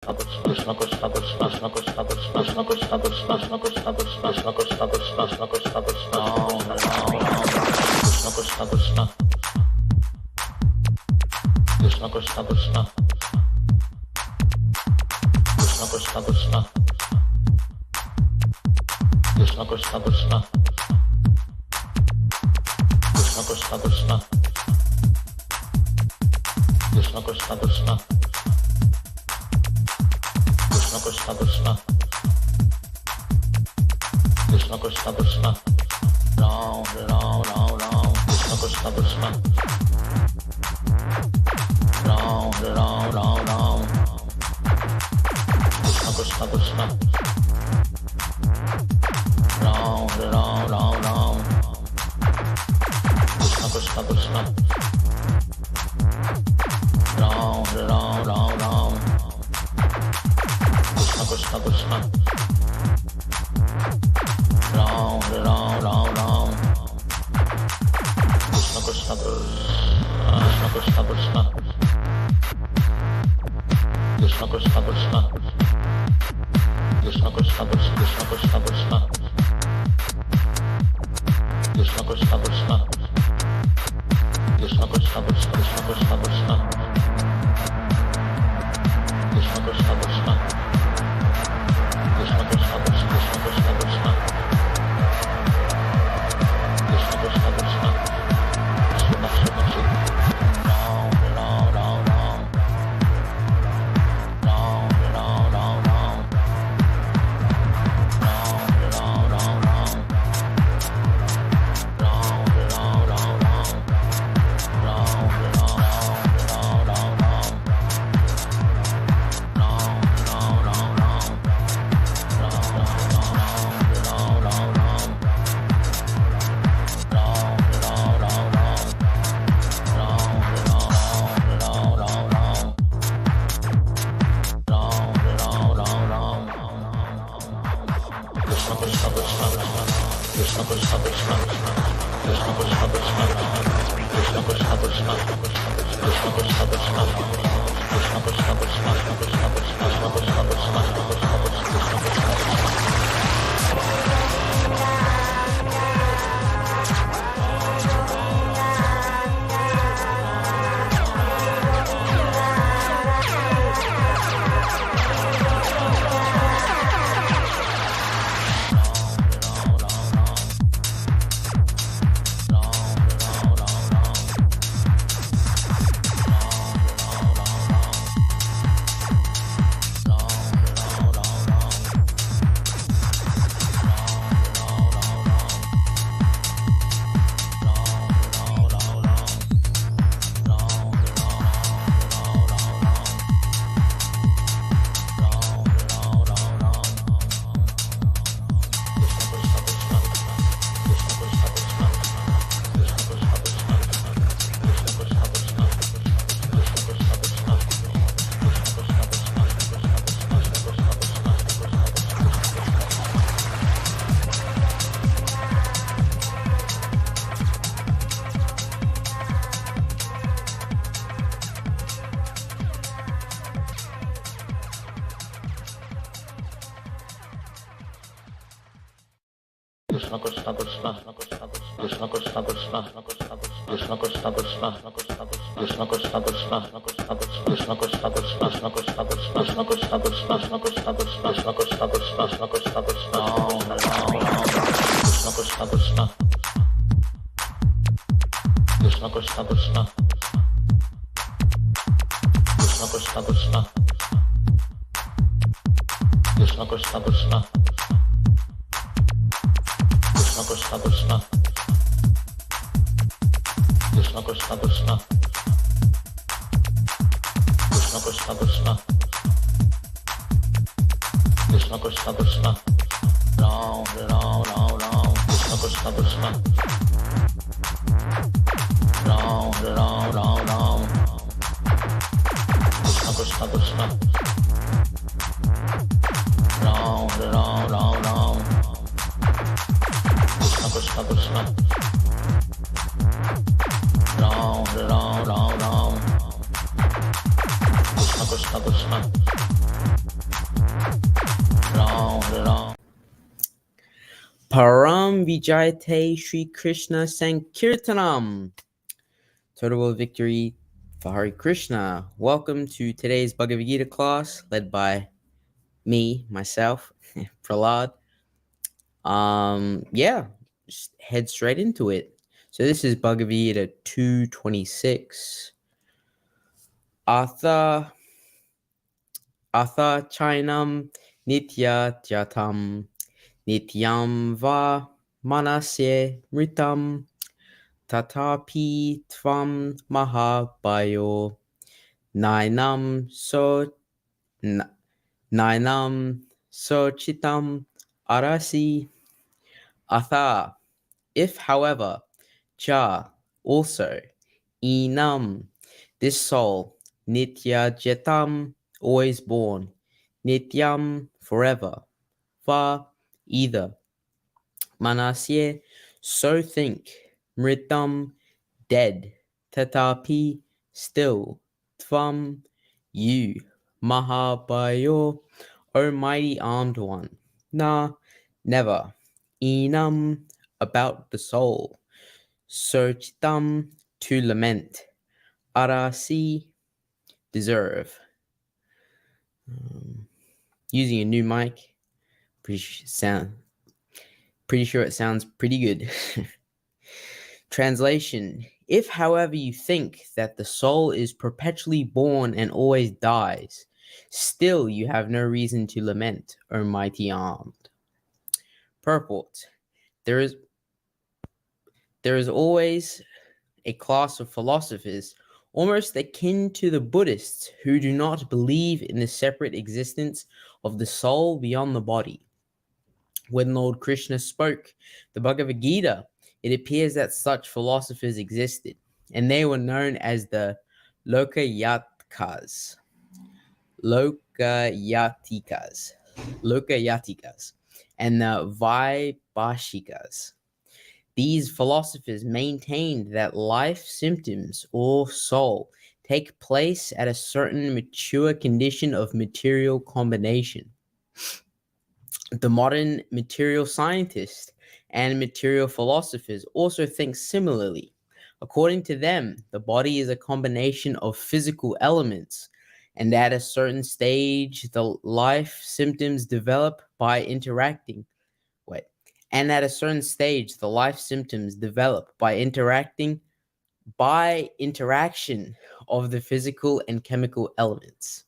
Kṛṣṇa Param Vijayate Sri Krishna Sankirtanam. Total victory for Hare Krishna. Welcome to today's Bhagavad-gītā class led by myself, Prahlad. Just head straight into it. So this is Bhagavad-gītā 226. Atha cainaṁ nitya-jātaṁ nityam va manyase mṛtam tathāpi tvam mahā-bāho nainaṁ śocitum arhasi. Atha, if however, also, enam, this soul, nitya-jātaṁ, always born, nityam, forever, va, either, manyase, so think, mṛtam, dead, tathāpi, still, tvam, you, mahā-bāho, O mighty armed one, never, enam, about the soul, śocitum, to lament, arhasi, deserve. Using a new mic, pretty sure it sounds pretty good. Translation: if however you think that the soul is perpetually born and always dies, still you have no reason to lament, O mighty armed. Purport: there is always a class of philosophers almost akin to the Buddhists who do not believe in the separate existence of the soul beyond the body. When Lord Kṛṣṇa spoke the Bhagavad-gītā, it appears that such philosophers existed, and they were known as the Lokāyatikas and the Vaibhāṣikas. These philosophers maintained that life symptoms or soul take place at a certain mature condition of material combination. The modern material scientists and material philosophers also think similarly. According to them, the body is a combination of physical elements, and at a certain stage, the life symptoms develop by interaction of the physical and chemical elements.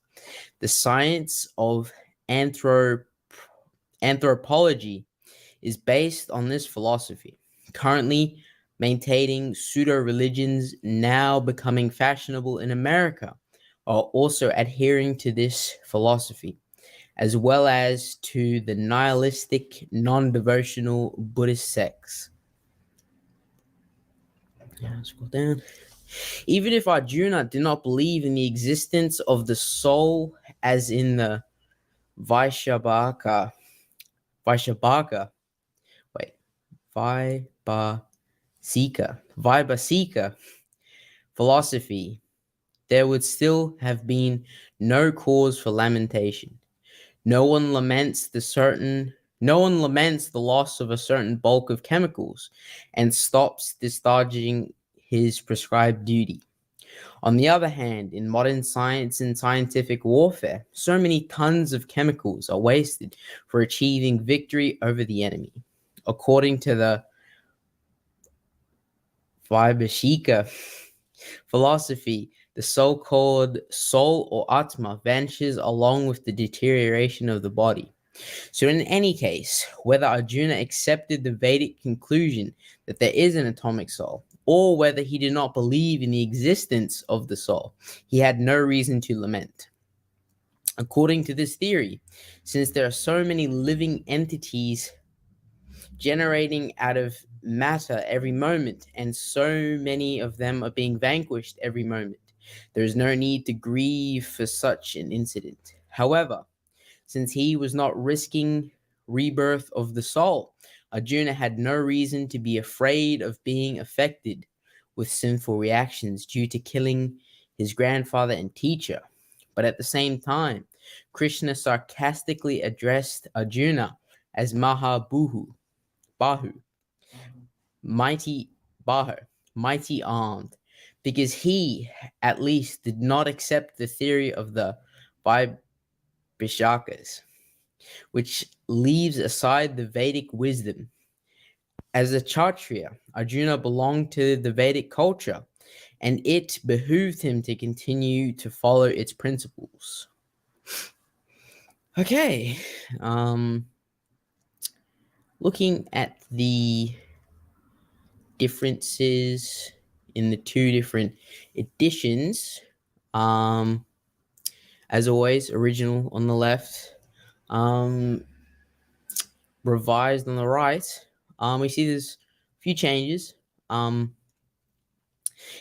The science of anthropology is based on this philosophy. Currently, maintaining pseudo-religions now becoming fashionable in America are also adhering to this philosophy, as well as to the nihilistic, non-devotional Buddhist sects. Scroll down. Even if Arjuna did not believe in the existence of the soul, as in the Vaibhāṣika philosophy, there would still have been no cause for lamentation. No one laments the loss of a certain bulk of chemicals and stops discharging his prescribed duty. On the other hand, in modern science and scientific warfare, so many tons of chemicals are wasted for achieving victory over the enemy. According to the Vaibhāṣika philosophy, the so-called soul or atma vanishes along with the deterioration of the body. So in any case, whether Arjuna accepted the Vedic conclusion that there is an atomic soul, or whether he did not believe in the existence of the soul, he had no reason to lament. According to this theory, since there are so many living entities generating out of matter every moment, and so many of them are being vanquished every moment, there is no need to grieve for such an incident. However, since he was not risking rebirth of the soul, Arjuna had no reason to be afraid of being affected with sinful reactions due to killing his grandfather and teacher. But at the same time, Krishna sarcastically addressed Arjuna as mahā-bāho, Bahu, mighty Baho, mighty armed, because he at least did not accept the theory of the Vaibhāṣikas, which leaves aside the Vedic wisdom. As a Kshatriya, Arjuna belonged to the Vedic culture, and it behooved him to continue to follow its principles. Okay, looking at the differences in the two different editions, as always, original on the left, revised on the right. We see there's a few changes.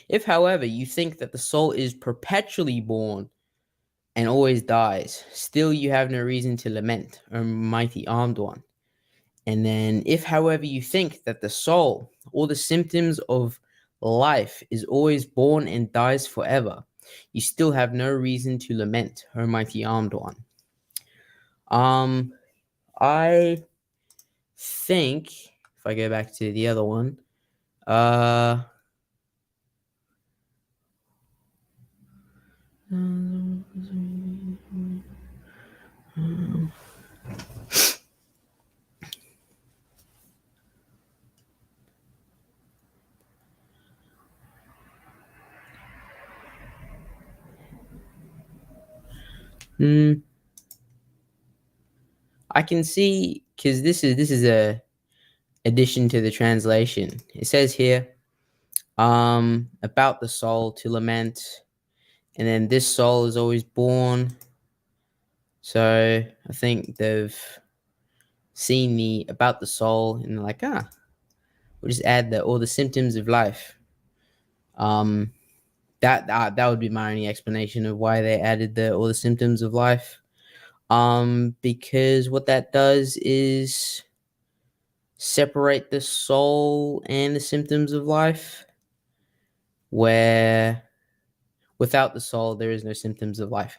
If, however, you think that the soul is perpetually born and always dies, still you have no reason to lament, O mighty armed one. And then, if, however, you think that the soul, or the symptoms of life, is always born and dies forever, you still have no reason to lament, O mighty armed one. I think, if I go back to the other one, I can see, because this is a addition to the translation. It says here, about the soul to lament, and then this soul is always born. So I think they've seen the about the soul and they're like, we'll just add all the symptoms of life. That would be my only explanation of why they added all the symptoms of life. Because what that does is separate the soul and the symptoms of life, where without the soul there is no symptoms of life.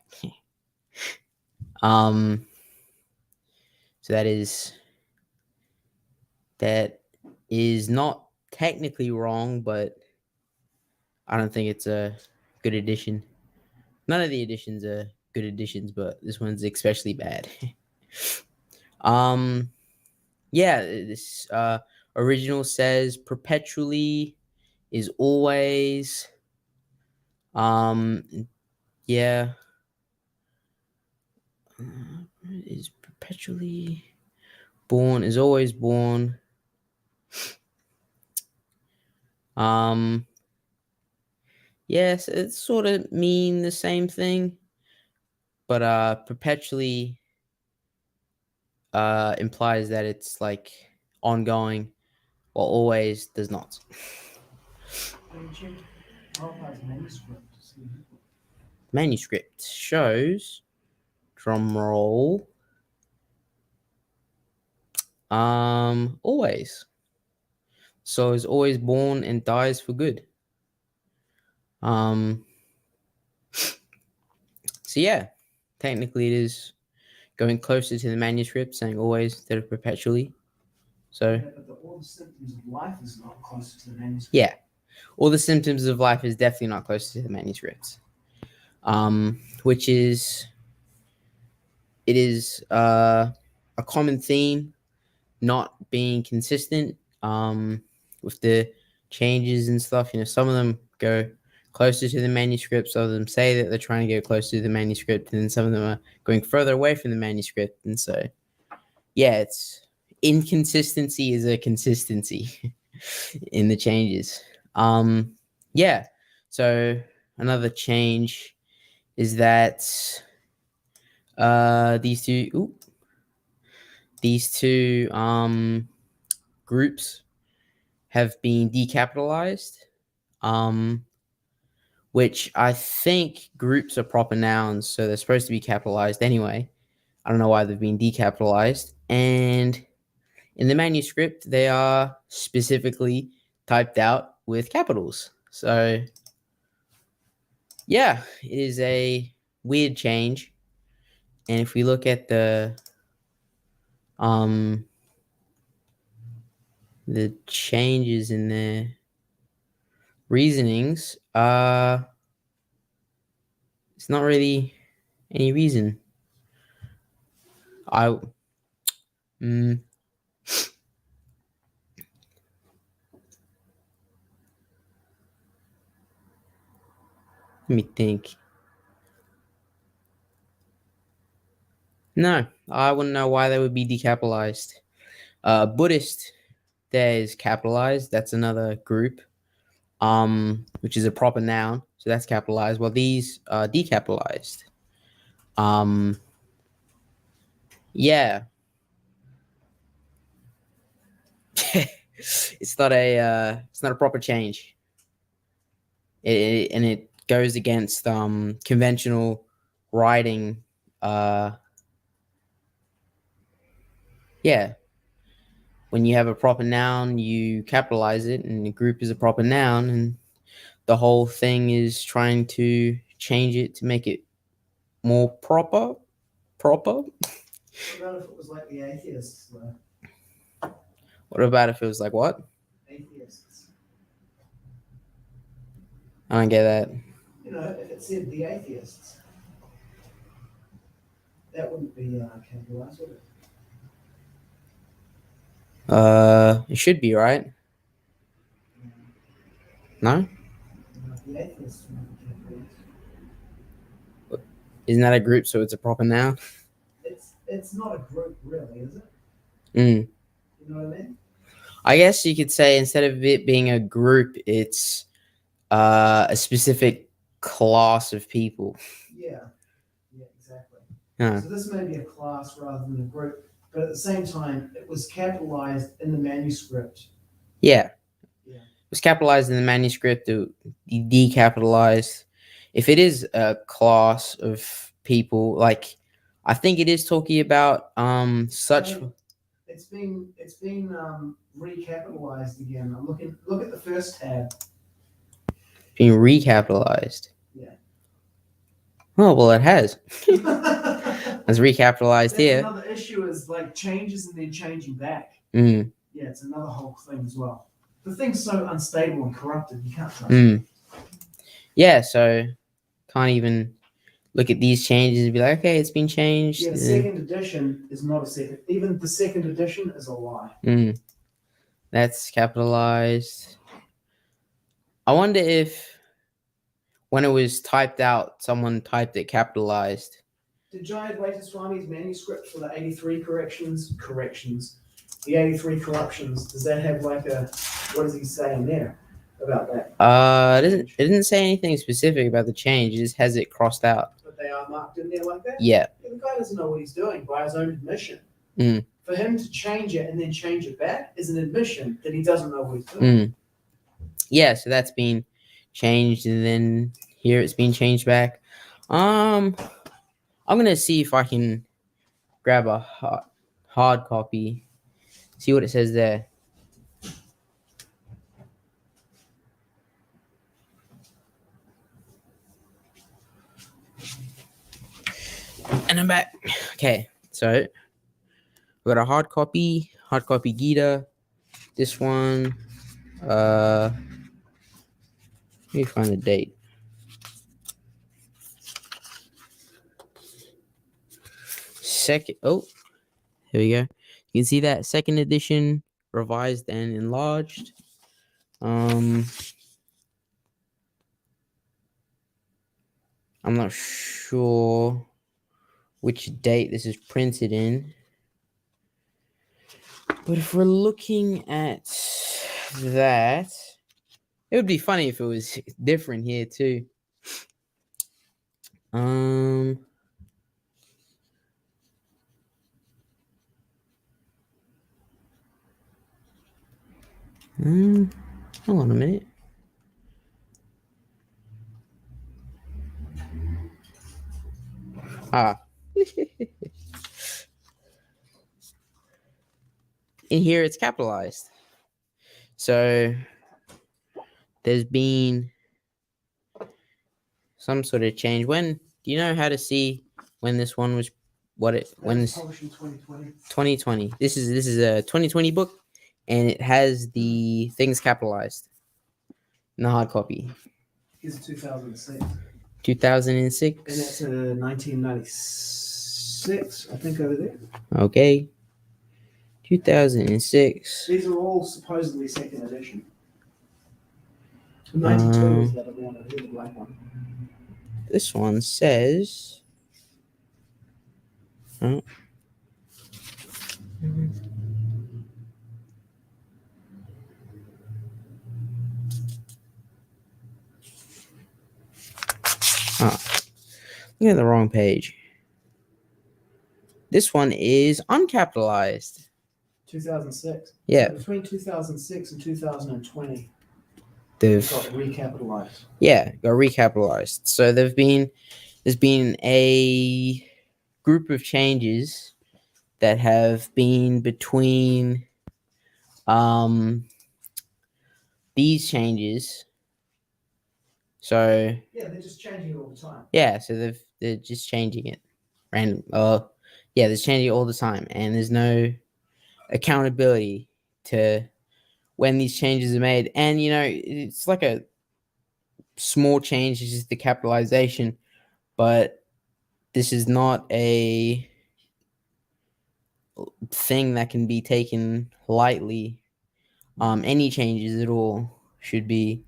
So that is not technically wrong, but I don't think it's a good addition. None of the additions are good additions, but this one's especially bad. This original says perpetually is always. Is perpetually born, is always born. Yes, it sort of mean the same thing, but perpetually implies that it's like ongoing, while always does not. Manuscript shows, drum roll, always. So is always born and dies for good. So yeah, technically it is going closer to the manuscript, saying always instead of perpetually. So but all the symptoms of life is not closer to the manuscript. Yeah, all the symptoms of life is definitely not closer to the manuscript. Which is, it is a common theme, not being consistent with the changes and stuff. Some of them go closer to the manuscript, some of them say that they're trying to go closer to the manuscript, and then some of them are going further away from the manuscript. And so it's inconsistency is a consistency in the changes. So another change is that these two groups have been decapitalized, which I think groups are proper nouns, so they're supposed to be capitalized anyway. I don't know why they've been decapitalized. And in the manuscript, they are specifically typed out with capitals. So yeah, it is a weird change. And if we look at the the changes in their reasonings, it's not really any reason. Let me think. No, I wouldn't know why they would be decapitalized. Buddhist, there is capitalized. That's another group, which is a proper noun, so that's capitalized. Well, these are decapitalized. Yeah. It's not a proper change. It goes against conventional writing. Yeah. When you have a proper noun, you capitalize it, and the group is a proper noun, and the whole thing is trying to change it to make it more proper. What about if it was like the atheists were? What about if it was like what? Atheists. I don't get that. You know, if it said the atheists, that wouldn't be capitalized, would it? It should be, right? No? The atheists wouldn't be capitalized. Isn't that a group, so it's a proper noun? It's not a group, really, is it? You know what I mean? I guess you could say instead of it being a group, it's a specific class of people. Yeah, exactly. Huh. So this may be a class rather than a group, but at the same time, it was capitalized in the manuscript. Yeah. It was capitalized in the manuscript, decapitalized. If it is a class of people, like I think it is talking about such. So it's been recapitalized again. Look at the first tab. Being recapitalized. Yeah. Oh well, it has. It's It's recapitalized here. Another issue is like changes and then changing back. Yeah, it's another whole thing as well. The thing's so unstable and corrupted, you can't trust it. Yeah, so can't even look at these changes and be like, okay, it's been changed. Yeah, the second edition is not a second. Even the second edition is a lie. That's capitalized. I wonder if when it was typed out, someone typed it capitalized. Did Jayadvaita Swami's manuscript for the 83 corrections, the 83 corruptions, does that have like a, what does he say in there about that? It didn't say anything specific about the change. It just has it crossed out. But they are marked in there like that? Yeah. The guy doesn't know what he's doing by his own admission. For him to change it and then change it back is an admission that he doesn't know what he's doing. Yeah, so that's been changed, and then here it's been changed back. I'm gonna see if I can grab a hard copy, see what it says there. And I'm back. Okay, so we got a hard copy Gita. This one, let me find the date. Oh, here we go. You can see that second edition, revised and enlarged. I'm not sure which date this is printed in, but if we're looking at that, it would be funny if it was different here too. Hold on a minute. In here it's capitalized. So there's been some sort of change. When do you know how to see when this one was when it's Published in 2020. 2020? This is a 2020 book. and it has the things capitalized in the hard copy. Here's 2006. 2006. And that's a 1996, I think, over there. Okay. 2006. These are all supposedly second edition. 92 is the other one, I think, the black one. This one says. Oh. Look at the wrong page. This one is uncapitalized. 2006. Yeah. So between 2006 and 2020, They've got recapitalized. Yeah, got recapitalized. So there's been a group of changes that have been between these changes. So yeah, they're just changing it all the time. Yeah, so they're just changing it. Yeah, they're changing it all the time, and there's no accountability to when these changes are made. And it's like a small change, it's just the capitalization, but this is not a thing that can be taken lightly. Any changes at all should be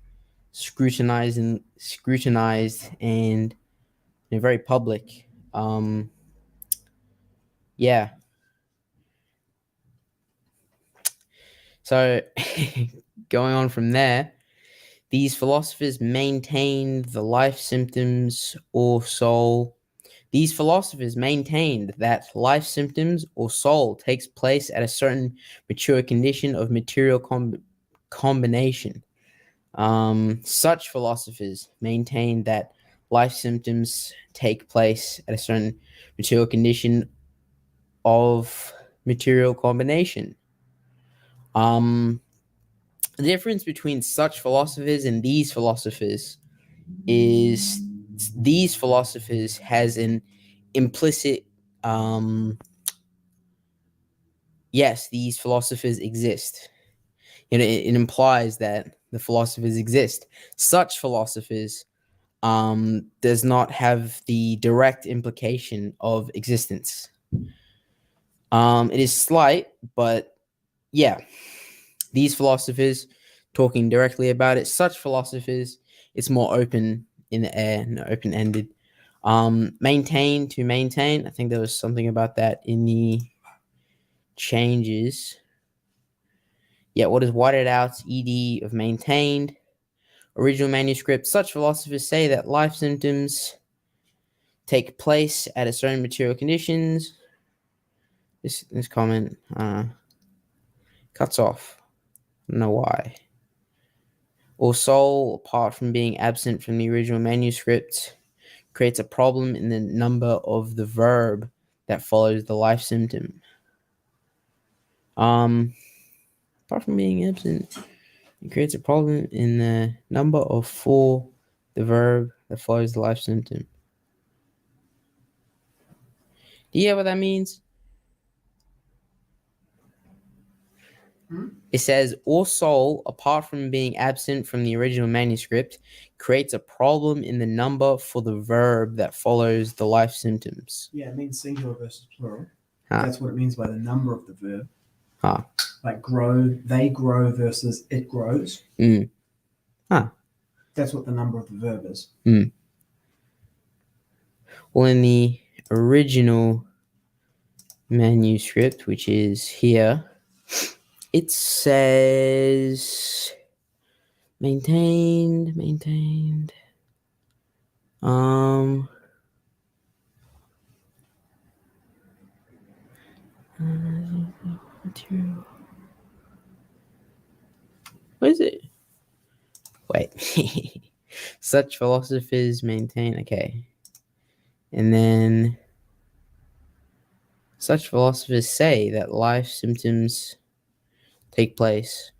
scrutinized and very public. Yeah. So going on from there, these philosophers maintained the life symptoms or soul. These philosophers maintained that life symptoms or soul takes place at a certain mature condition of material combination. Such philosophers maintained that life symptoms take place at a certain material condition of material combination. The difference between such philosophers and these philosophers is these philosophers has an implicit yes, these philosophers exist. It implies that the philosophers exist. Such philosophers does not have the direct implication of existence. It is slight, but yeah, these philosophers talking directly about it. Such philosophers, it's more open in the air and open-ended. Maintain. I think there was something about that in the changes. Yeah, what is whited out? ED of maintained. Original manuscript. Such philosophers say that life symptoms take place at a certain material conditions. This comment cuts off. I don't know why. Or soul, apart from being absent from the original manuscript, creates a problem in the number of the verb that follows the life symptom. Apart from being absent, it creates a problem in the number of for the verb that follows the life symptom. Do you get what that means? It says, or soul, apart from being absent from the original manuscript, creates a problem in the number for the verb that follows the life symptoms. Yeah, it means singular versus plural. That's what it means by the number of the verb. Like grow, they grow versus it grows. That's what the number of the verb is. Well, in the original manuscript, which is here, it says maintained. Material. What is it? Wait. Such philosophers maintain. Okay. And then such philosophers say that life symptoms take place.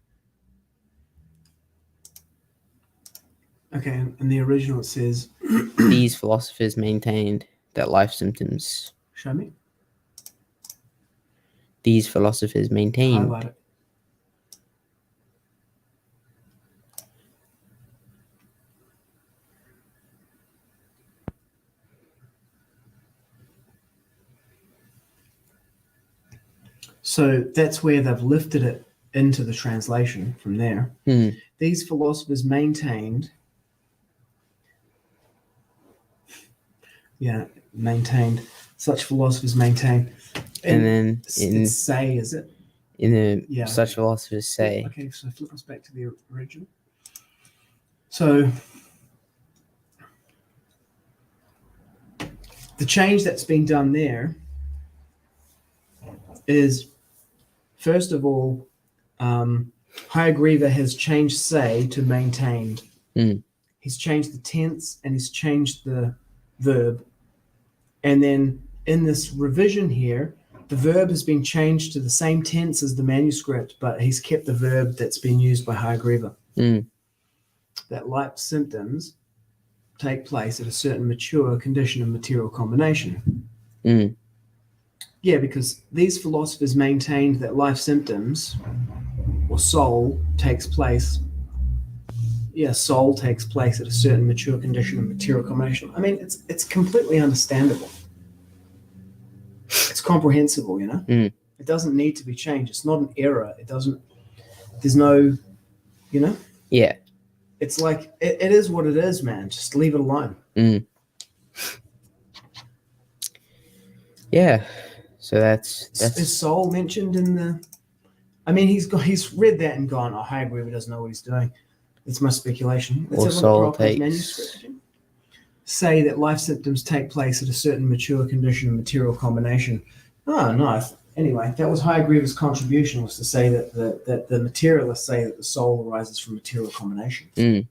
Okay, in the original it says these philosophers maintained that life symptoms. Show me. These philosophers maintained. Highlight it. So that's where they've lifted it into the translation from there. These philosophers maintained, such philosophers maintain. And then it's say, is it? In the such philosophers say. Okay, so flip us back to the original. So the change that's been done there is, first of all, Hayagriva has changed say to maintained. He's changed the tense and he's changed the verb. And then in this revision here, the verb has been changed to the same tense as the manuscript, but he's kept the verb that's been used by Hayagriva. That life symptoms take place at a certain mature condition of material combination. Yeah, because these philosophers maintained that life symptoms or soul takes place. Yeah, soul takes place at a certain mature condition of material combination. I mean, it's completely understandable. It's comprehensible, you know? It doesn't need to be changed. It's not an error. There's no, you know? Yeah. It's like, it is what it is, man. Just leave it alone. Yeah. So that's Is soul mentioned in the... I mean, he's read that and gone, oh, Hayagriva doesn't know what he's doing. It's my speculation. Or soul takes... manuscript. Say that life symptoms take place at a certain mature condition of material combination. Oh, nice. Anyway, that was Hayagriva's contribution, was to say that the materialists say that the soul arises from material combination. I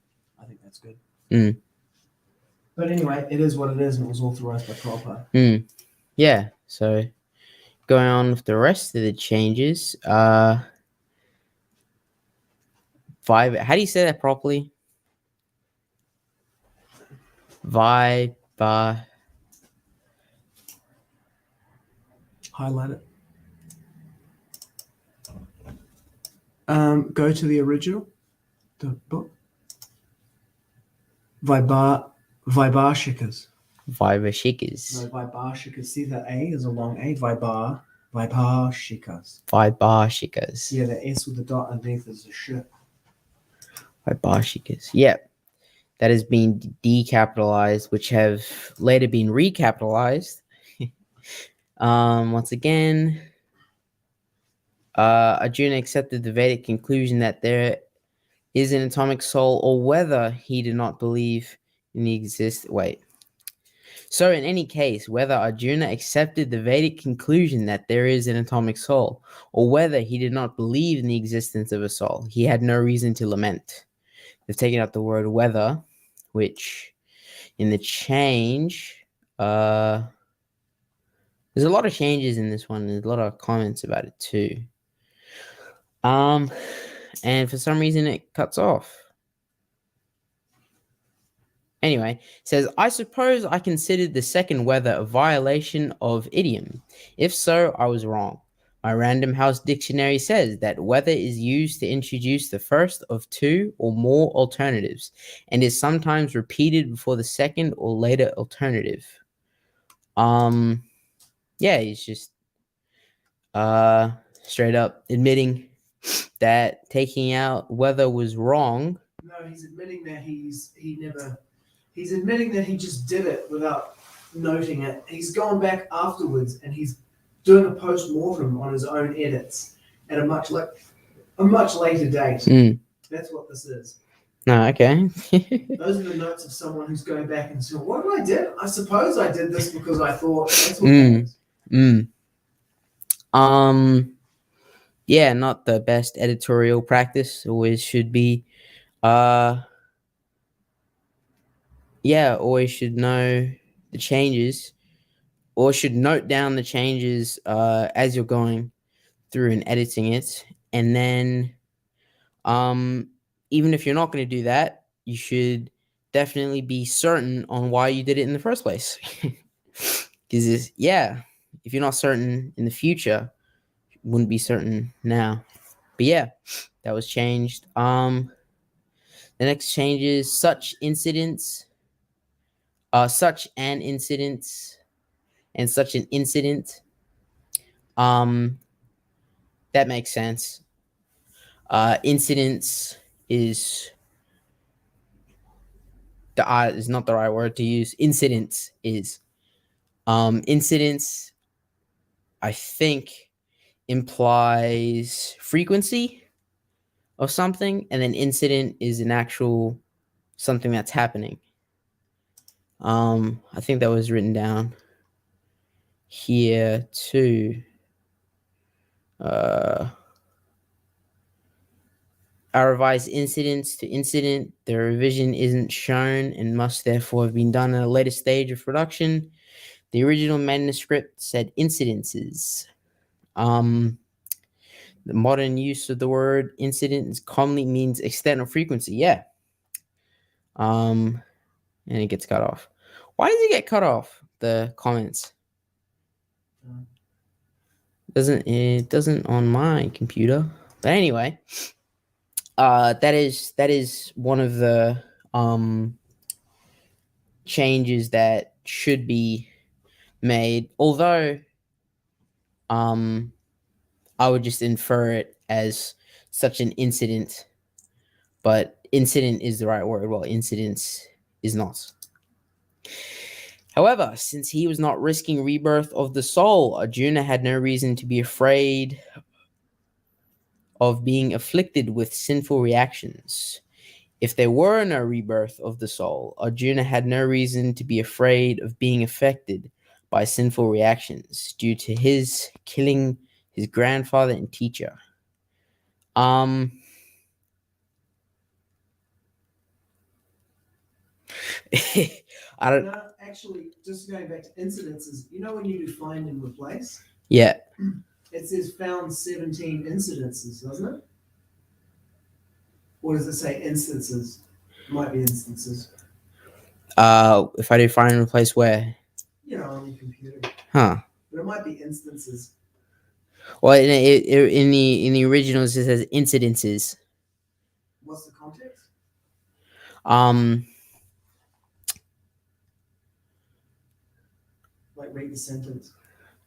think that's good. But anyway, it is what it is, and it was authorized by Prabhupada. Yeah, so going on with the rest of the changes, how do you say that properly? Highlight it. Go to the original, the book. Vaibhāṣikas. Vaibhāṣikas. No, Vaibhāṣikas. See, the A is a long A. Vaibhāṣikas. Vaibhāṣikas. Yeah, the S with the dot underneath is a sh. Vaibhāṣikas. Yep. That has been decapitalized, which have later been recapitalized. Once again, Arjuna accepted the Vedic conclusion that there is an atomic soul, or whether he did not believe in the So in any case, whether Arjuna accepted the Vedic conclusion that there is an atomic soul, or whether he did not believe in the existence of a soul, he had no reason to lament. They've taken out the word whether, which in the change, there's a lot of changes in this one. There's a lot of comments about it too. And for some reason it cuts off. Anyway, it says, I suppose I considered the second whether a violation of idiom. If so, I was wrong. My Random House dictionary says that whether is used to introduce the first of two or more alternatives, and is sometimes repeated before the second or later alternative. Yeah, he's just straight up admitting that taking out whether was wrong. No, he's admitting that he's admitting that he just did it without noting it. He's gone back afterwards and he's doing a post-mortem on his own edits at a much later date. That's what this is. No, okay. Those are the notes of someone who's going back and saying, what did I do? I suppose I did this because I thought that's what it is. Yeah, not the best editorial practice. Always should be always should know the changes, or should note down the changes as you're going through and editing it. And then even if you're not going to do that, you should definitely be certain on why you did it in the first place. Because if you're not certain in the future, you wouldn't be certain now. But yeah, that was changed. The next change is such an incident, and such an incident. That makes sense. Incidence is not the right word to use. Incidence is. Incidence, I think, implies frequency of something, and then incident is an actual something that's happening. I think that was written down here too. I revised incidents to incident. The revision isn't shown and must therefore have been done at a later stage of production. The original manuscript said incidences. The modern use of the word incident commonly means extent of frequency. Yeah. And it gets cut off. Why does it get cut off? The comments. It doesn't on my computer. But anyway, that is one of the changes that should be made. Although I would just infer it as such an incident, but incident is the right word, while incidence is not. However, since he was not risking rebirth of the soul, Arjuna had no reason to be afraid of being afflicted with sinful reactions. If there were no rebirth of the soul, Arjuna had no reason to be afraid of being affected by sinful reactions due to his killing his grandfather and teacher. I don't. No, actually, just going back to incidences, you know when you do find and replace? Yeah. It says found 17 incidences, doesn't it? Or does it say instances? It might be instances. If I do find and replace where? You know, on your computer. Huh. But it might be instances. Well, in the originals it says incidences. What's the context? Like read the sentence.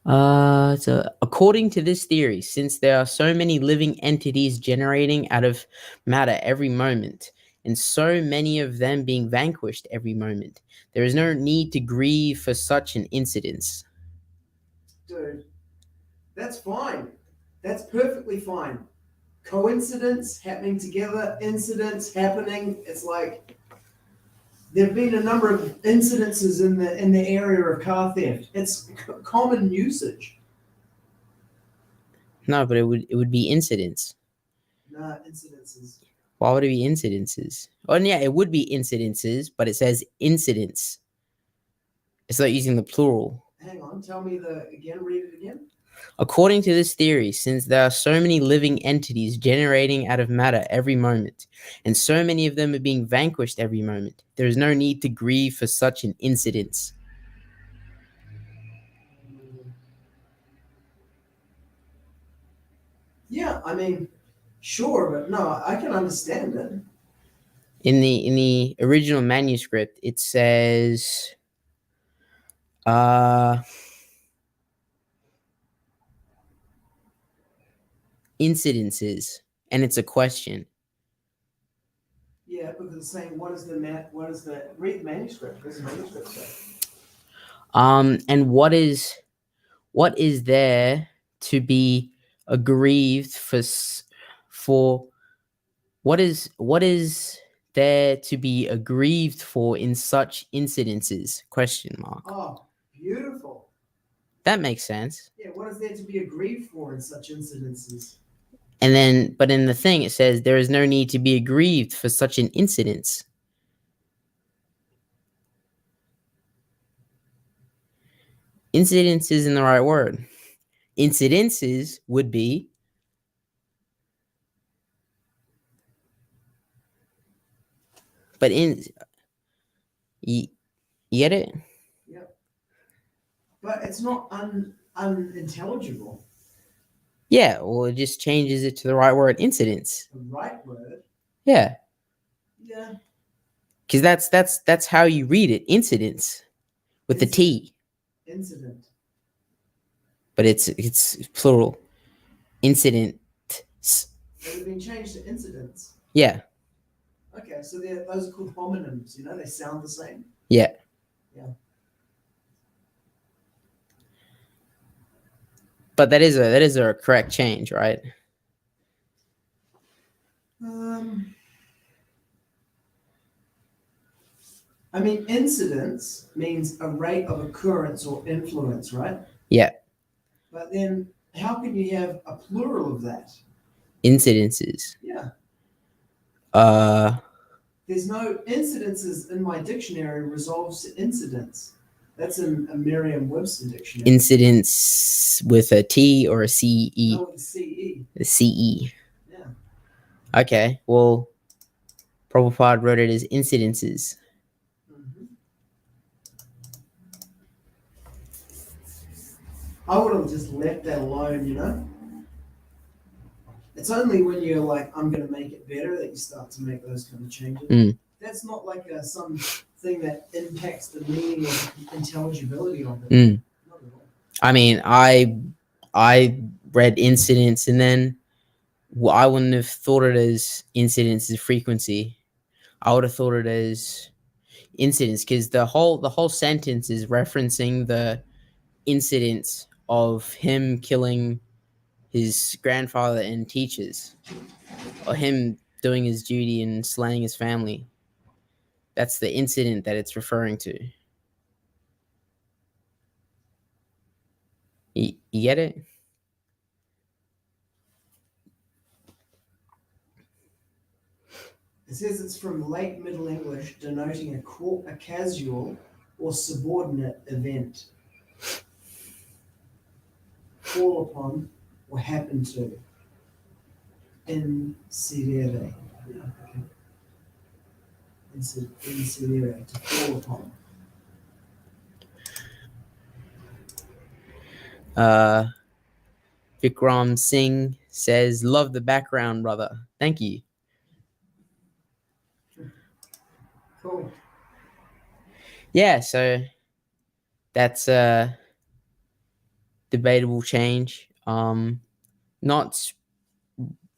So according to this theory, since there are so many living entities generating out of matter every moment, and so many of them being vanquished every moment, there is no need to grieve for such an incidence. Dude, that's fine. That's perfectly fine. Coincidence happening together, incidents happening. It's like there have been a number of incidences in the area of car theft. It's common usage. No, but it would be incidents. Nah, incidences. Why would it be incidences? Oh, and yeah, it would be incidences, but it says incidents. It's not using the plural. Hang on, tell me read it again. According to this theory, since there are so many living entities generating out of matter every moment, and so many of them are being vanquished every moment, there is no need to grieve for such an incidence. Yeah, I mean, sure, but no, I can understand it. In the original manuscript, it says, incidences, and it's a question. Yeah, because it's saying read the manuscript. What does the manuscript say? And what is there to be aggrieved for what is there to be aggrieved for in such incidences? Question mark. Oh, beautiful. That makes sense. Yeah, what is there to be aggrieved for in such incidences? And then, but in the thing, it says there is no need to be aggrieved for such an incidence. Incidence isn't the right word. Incidences would be but you get it? Yep. But it's not unintelligible. Yeah, well, it just changes it to the right word, incidence. The right word? Yeah. Yeah. Because that's how you read it, incidence, with the T. Incident. But it's plural. incidents. Has it been changed to incidents? Yeah. Okay, so those are called homonyms. They sound the same. Yeah. Yeah. But that is a correct change, right? I mean, incidence means a rate of occurrence or influence, right? Yeah. But then, how can you have a plural of that? Incidences. Yeah. Uh. There's no incidences in my dictionary resolves to incidents. That's in a Merriam-Webster dictionary. Incidents with a T or a C-E? No, with a C-E. A C-E. Yeah. Okay, well, Prabhupada wrote it as incidences. I would have just left that alone, It's only when you're like, I'm going to make it better, that you start to make those kind of changes. That's not like something that impacts the meaning or intelligibility of it. Not at all. I mean, I read incidents, and then I wouldn't have thought it as incidents as frequency. I would have thought it as incidents, because the whole sentence is referencing the incidents of him killing his grandfather and teachers, or him doing his duty and slaying his family. That's the incident that it's referring to. You get it? It says it's from late Middle English, denoting a casual or subordinate event. Fall upon or happen to. Incidere. Yeah, okay. Incidere, to fall upon. Vikram Singh says, "Love the background, brother." Thank you. Cool. Yeah, so that's a debatable change. Not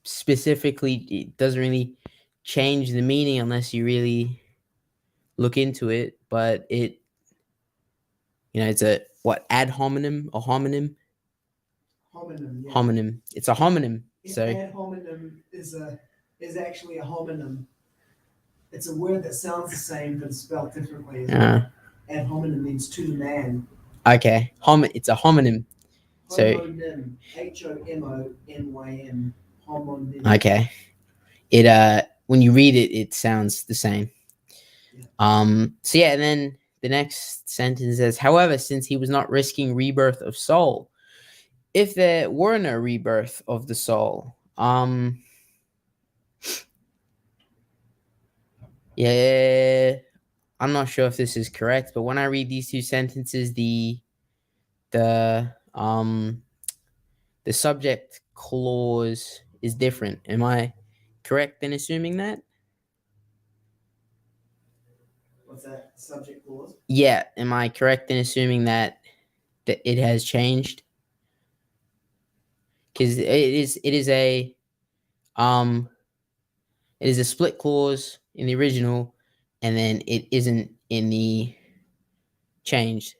specifically, it doesn't really change the meaning unless you really look into it, but it, it's a ad hominem or homonym? Homonym, yeah. Homonym. It's a homonym. So ad hominem is actually a homonym. It's a word that sounds the same but spelled differently. Ad hominem means to the man. Okay, it's a homonym. Homonym, Homonym, homonym. Okay, it when you read it, it sounds the same. Yeah. So yeah, and then the next sentence says, "However, since he was not risking rebirth of soul, if there were no rebirth of the soul, yeah, I'm not sure if this is correct, but when I read these two sentences, the subject clause is different. Am I correct in assuming that?" What's that, subject clause? Yeah, am I correct in assuming that it has changed? Because it is a split clause in the original, and then it isn't in the changed.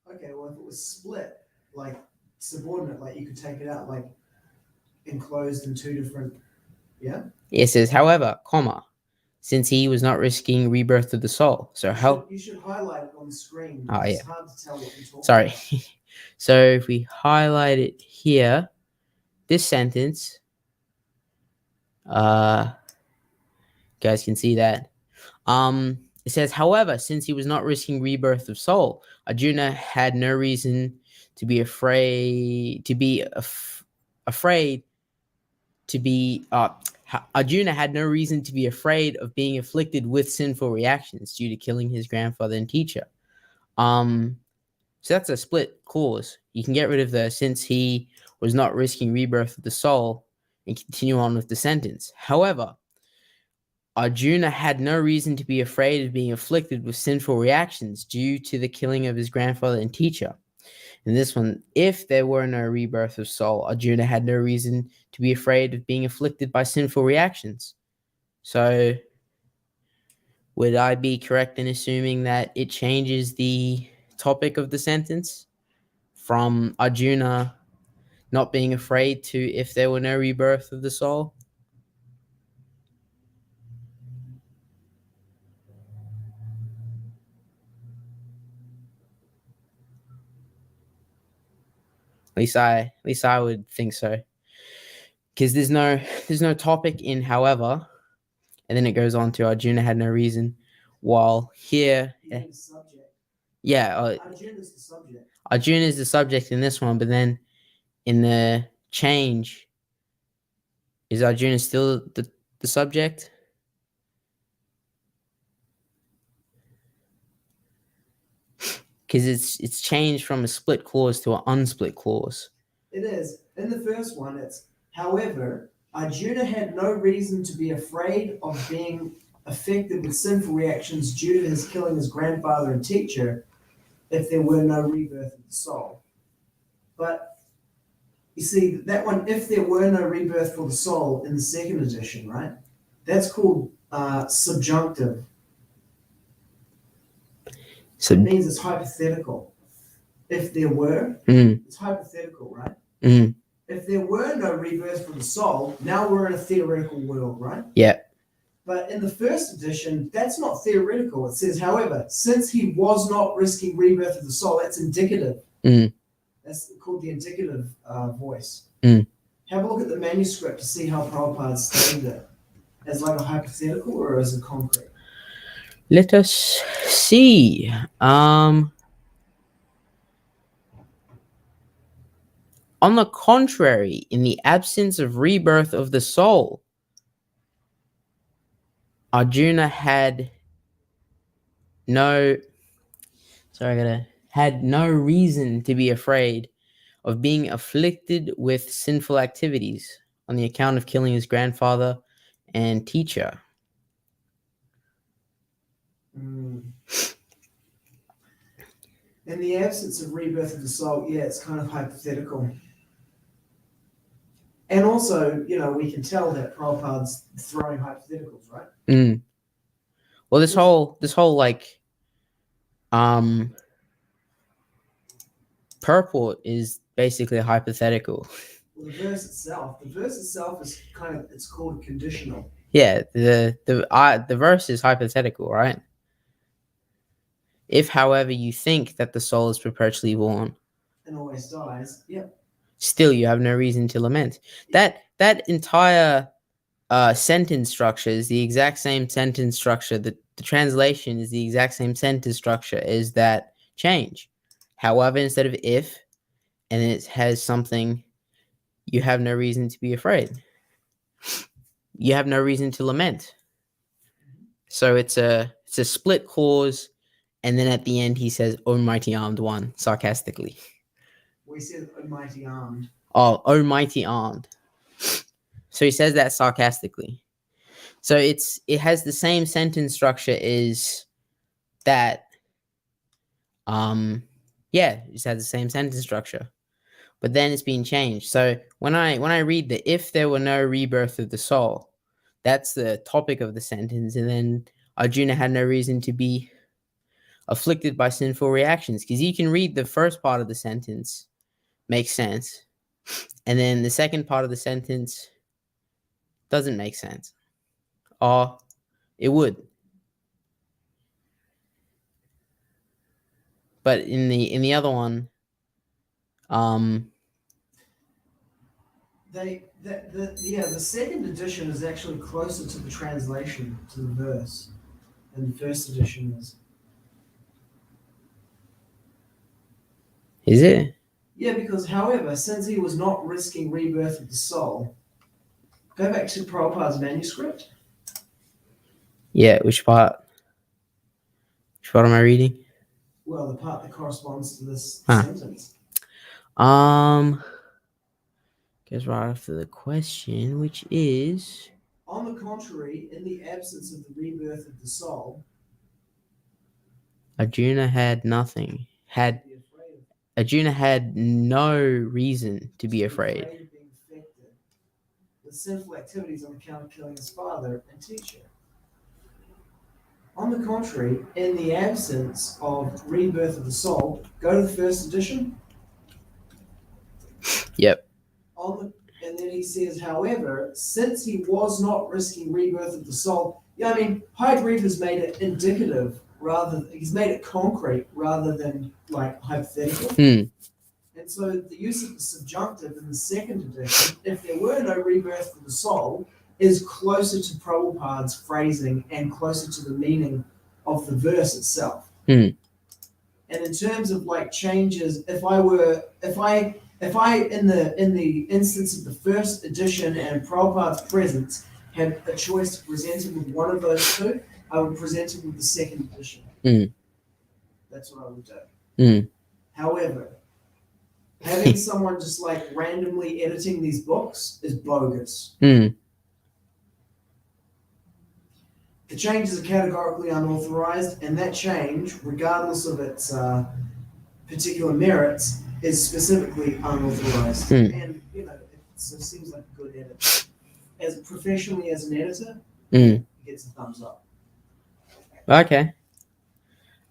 Okay, well, if it was split, like subordinate, like you could take it out, like enclosed in two different, yeah? It says, "However, comma, since he was not risking rebirth of the soul." So you should highlight it on the screen. Oh, it's yeah. hard to tell what you're talking Sorry. about. So if we highlight it here, this sentence, guys can see that. It says, "However, since he was not risking rebirth of soul, Arjuna had no reason to be afraid. Arjuna had no reason to be afraid of being afflicted with sinful reactions due to killing his grandfather and teacher." So that's a split clause. You can get rid of the "since he was not risking rebirth of the soul" and continue on with the sentence. "However, Arjuna had no reason to be afraid of being afflicted with sinful reactions due to the killing of his grandfather and teacher. In this one, if there were no rebirth of soul, Arjuna had no reason to be afraid of being afflicted by sinful reactions. So, would I be correct in assuming that it changes the topic of the sentence from Arjuna not being afraid to if there were no rebirth of the soul? At least I would think so. Because there's no topic in however, and then it goes on to Arjuna had no reason. While here, yeah, Arjuna is the subject. Arjuna is the subject in this one, but then in the change, is Arjuna still the subject? Because it's changed from a split clause to an unsplit clause. It is. In the first one, it's, however, Arjuna had no reason to be afraid of being affected with sinful reactions due to his killing his grandfather and teacher if there were no rebirth of the soul. But you see, that one, if there were no rebirth for the soul in the second edition, right? That's called subjunctive. So it means it's hypothetical. If there were, it's hypothetical, right? If there were no rebirth for the soul, now we're in a theoretical world, right? Yeah. But in the first edition, that's not theoretical. It says, however, since he was not risking rebirth of the soul, that's indicative. That's called the indicative voice. Have a look at the manuscript to see how Prabhupada stated it. As like a hypothetical or as a concrete? Let us see. On the contrary, in the absence of rebirth of the soul, Arjuna had no reason to be afraid of being afflicted with sinful activities on the account of killing his grandfather and teacher. In the absence of rebirth of the soul, yeah, it's kind of hypothetical. And also, we can tell that Prabhupada's throwing hypotheticals, right? Well, this whole like purport is basically a hypothetical. Well, the verse itself is it's called conditional. Yeah, the verse is hypothetical, right? If, however, you think that the soul is perpetually born and always dies, yep. Still you have no reason to lament. That entire sentence structure is the exact same sentence structure. The translation is the exact same sentence structure as that change. However, instead of if, and it has something, you have no reason to be afraid. You have no reason to lament. So it's a split clause, and then at the end he says, "O mighty armed one," sarcastically. We said "O mighty armed." Oh, "O mighty armed." So he says that sarcastically. So it has the same sentence structure as that. Yeah, it has the same sentence structure, but then it's been changed. So when I read the "if there were no rebirth of the soul," that's the topic of the sentence, and then Arjuna had no reason to be afflicted by sinful reactions, because you can read the first part of the sentence, makes sense, and then the second part of the sentence doesn't make sense, or it would. But in the other one, the second edition is actually closer to the translation, to the verse, than the first edition is. Is it? Yeah, because however, since he was not risking rebirth of the soul, go back to Prabhupada's manuscript. Yeah, which part? Which part am I reading? Well, the part that corresponds to this sentence. Goes right after the question, which is, on the contrary, in the absence of the rebirth of the soul, Arjuna had nothing. Had Arjuna had no reason to be afraid. Of being affected with sinful activities on account of killing his father and teacher. On the contrary, in the absence of rebirth of the soul, go to the first edition. Yep. And then he says, however, since he was not risking rebirth of the soul, Hayagriva has made it indicative he's made it concrete rather than like hypothetical. And so the use of the subjunctive in the second edition, if there were no rebirth of the soul, is closer to Prabhupada's phrasing and closer to the meaning of the verse itself. And in terms of like changes, if I in the instance of the first edition and Prabhupada's presence had a choice to present him with one of those two, I would present him with the second edition. That's what I would do. However, having someone just like randomly editing these books is bogus. The changes are categorically unauthorized, and that change, regardless of its particular merits, is specifically unauthorized. And it seems like a good edit. As professionally as an editor, he gets a thumbs up. Okay.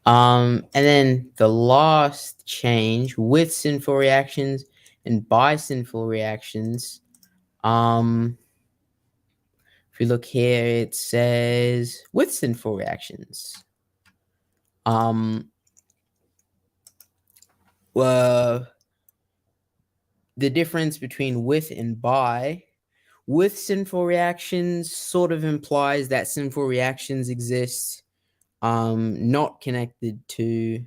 And then the last change with sinful reactions and by sinful reactions. If you look here, it says with sinful reactions. Well, the difference between with and by. With sinful reactions sort of implies that sinful reactions exist, not connected to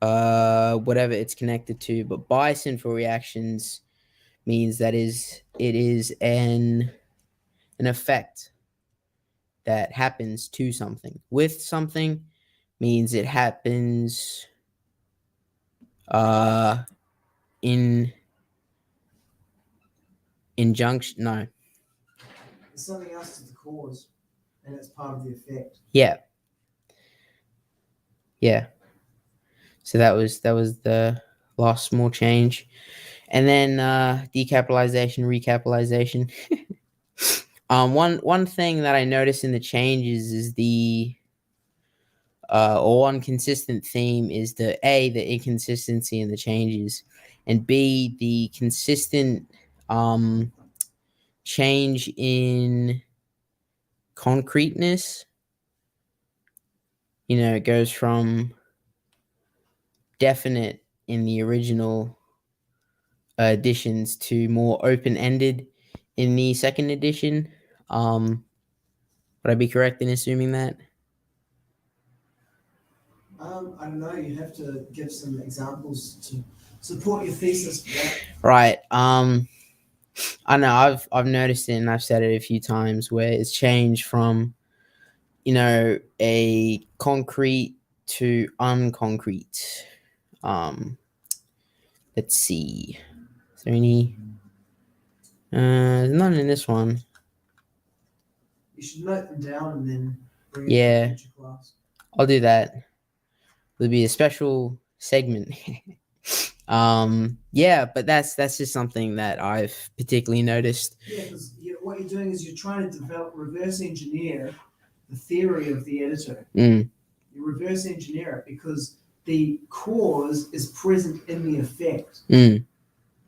whatever it's connected to, but by sinful reactions means that it is an effect that happens to something. With something means it happens in injunction. No. There's something else to the cause, and it's part of the effect. Yeah. So that was the last small change, and then decapitalization, recapitalization. One thing that I noticed in the changes is or one consistent theme is the inconsistency in the changes, and B, the consistent change in concreteness. It goes from definite in the original editions to more open-ended in the second edition. Would I be correct in assuming that? I don't know. You have to give some examples to support your thesis. Right. I know I've noticed it, and I've said it a few times where it's changed from, a concrete to unconcrete. Let's see. Is there any? There's none in this one. You should note them down and then bring it to future class. I'll do that. There'll be a special segment. But that's just something that I've particularly noticed. Yeah, because what you're doing is you're trying to reverse engineer the theory of the editor. You reverse engineer it because the cause is present in the effect.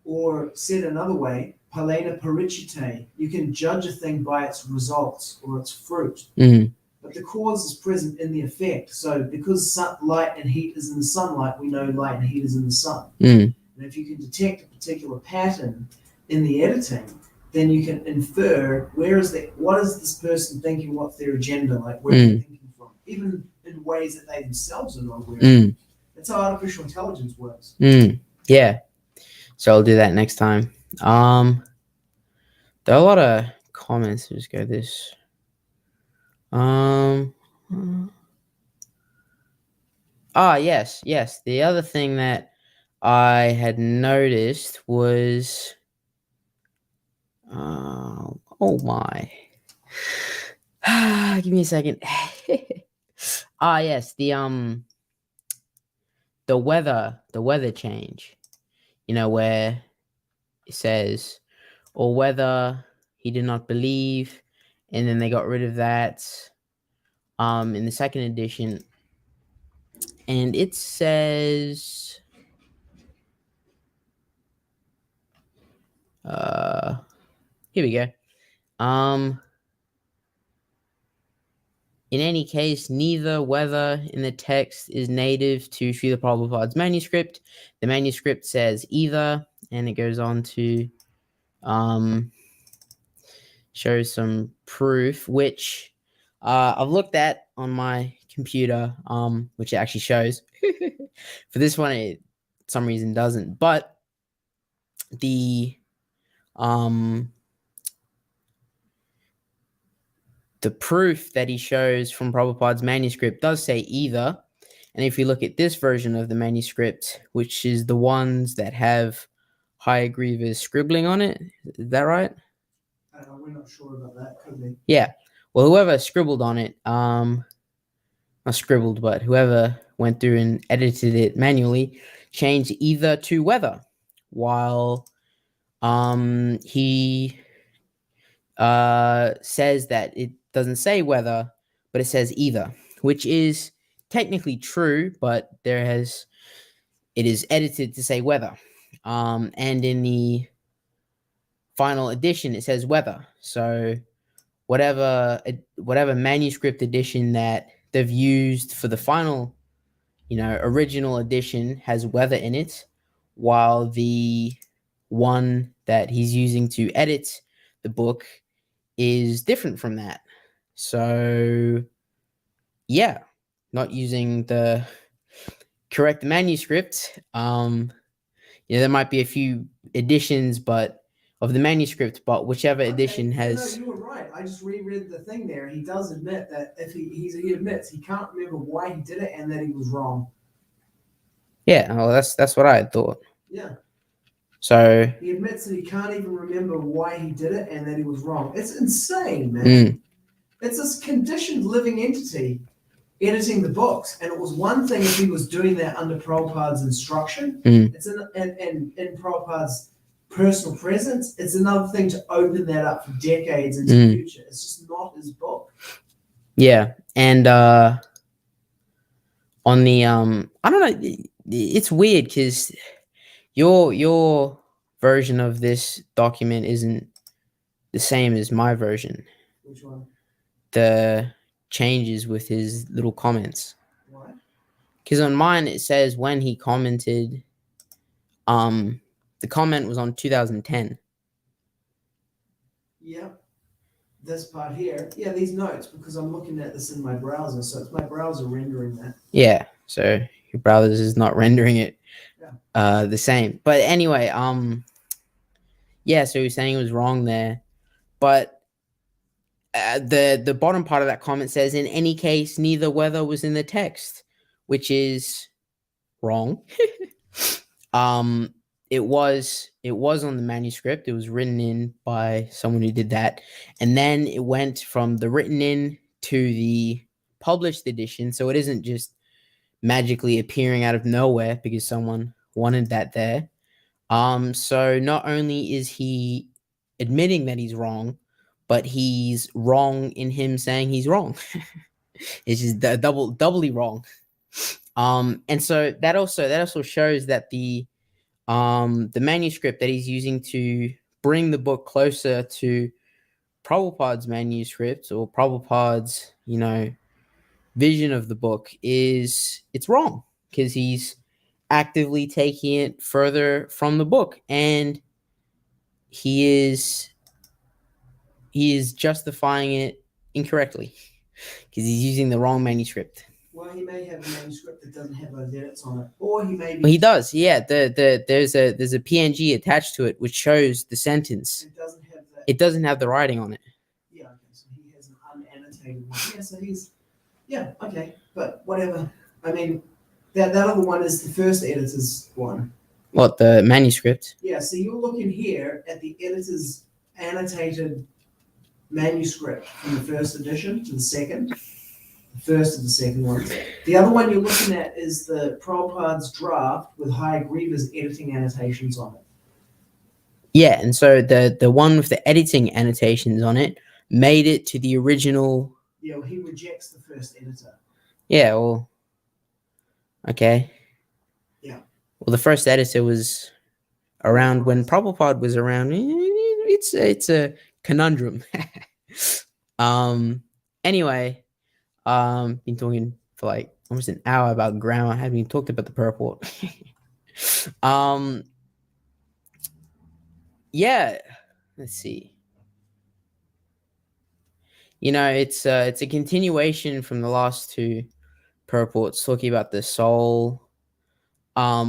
Or said another way, palena parichite. You can judge a thing by its results or its fruit. But the cause is present in the effect. So because light and heat is in the sunlight, we know light and heat is in the sun. And if you can detect a particular pattern in the editing, then you can infer what is this person thinking, what's their agenda, like where they're thinking from, even in ways that they themselves are not aware of. That's how artificial intelligence works. Yeah. So I'll do that next time. There are a lot of comments. Let's go this. Yes. The other thing that I had noticed was, oh my, give me a second. Yes, the weather change, where it says, or whether he did not believe, and then they got rid of that in the second edition, and it says here we go. In any case, neither whether in the text is native to Srila Prabhupada's manuscript. The manuscript says either, and it goes on to show some proof, which I've looked at on my computer, which it actually shows. For this one, it for some reason doesn't. But the proof that he shows from Prabhupada's manuscript does say either. And if you look at this version of the manuscript, which is the ones that have Hayagriva's scribbling on it, is that right? We're not sure about that, could we? Yeah. Well, whoever scribbled on it, not scribbled, but whoever went through and edited it manually, changed either to whether, while he says that it doesn't say whether, but it says either, which is technically true, but it is edited to say whether. And in the final edition, it says whether. So whatever manuscript edition that they've used for the final, original edition has whether in it, while the one that he's using to edit the book is different from that. So yeah, not using the correct manuscript. There might be a few editions of the manuscript, but whichever edition has. No, you were right. I just reread the thing there. He does admit that if he admits he can't remember why he did it and that he was wrong. Yeah, well, that's what I had thought. Yeah. So he admits that he can't even remember why he did it and that he was wrong. It's insane, man. It's this conditioned living entity editing the books, and it was one thing if he was doing that under Prabhupada's instruction. It's in Prabhupada's personal presence. It's another thing to open that up for decades into the future. It's just not his book. Yeah, and on the I don't know, it's weird because your version of this document isn't the same as my version. Which one? The changes with his little comments. Why? Because on mine it says when he commented, the comment was on 2010. Yeah, this part here. Yeah, these notes, because I'm looking at this in my browser, so it's my browser rendering that. Yeah, so your browser is not rendering it the same. But anyway, yeah, so he was saying it was wrong there, but the bottom part of that comment says, in any case, neither whether was in the text, which is wrong. It was on the manuscript. It was written in by someone who did that, and then it went from the written in to the published edition. So it isn't just magically appearing out of nowhere because someone wanted that there. So not only is he admitting that he's wrong, but he's wrong in him saying he's wrong. It's just doubly wrong. And so that also shows that the manuscript that he's using to bring the book closer to Prabhupada's manuscript, or Prabhupada's, vision of the book, it's wrong because he's actively taking it further from the book, and he is justifying it incorrectly because he's using the wrong manuscript. Well, he may have a manuscript that doesn't have those edits on it, or he may be. Well, he does, yeah. There's a PNG attached to it which shows the sentence. It doesn't have that. It doesn't have the writing on it. Yeah, okay. So he has an unannotated one. Yeah, so he's. Yeah, okay, but whatever. I mean, that other one is the first editor's one. What, the manuscript? Yeah, so you're looking here at the editor's annotated manuscript from the first edition to the second. The first and the second one. The other one you're looking at is the Prabhupada's draft with Hayagriva's editing annotations on it. Yeah, and so the one with the editing annotations on it made it to the original. Yeah, well, he rejects the first editor. Yeah, well, okay. Yeah. Well, the first editor was around when Prabhupada was around. It's a conundrum. Anyway, been talking for like almost an hour about grammar. I haven't even talked about the purport. Yeah, let's see. You know, it's a continuation from the last two purports talking about the soul,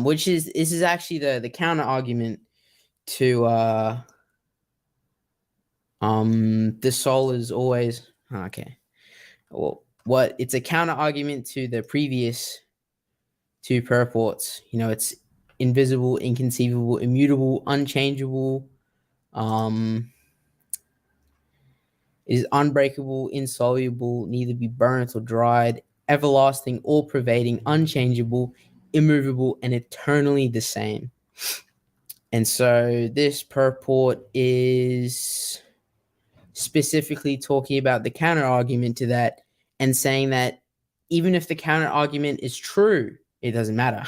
which is this is actually the counter argument to the soul is always okay. Well, what it's a counter argument to the previous two purports. You know, it's invisible, inconceivable, immutable, unchangeable. It is unbreakable, insoluble, neither be burnt or dried, everlasting, all-pervading, unchangeable, immovable, and eternally the same. And so this purport is specifically talking about the counter argument to that and saying that even if the counter argument is true, it doesn't matter.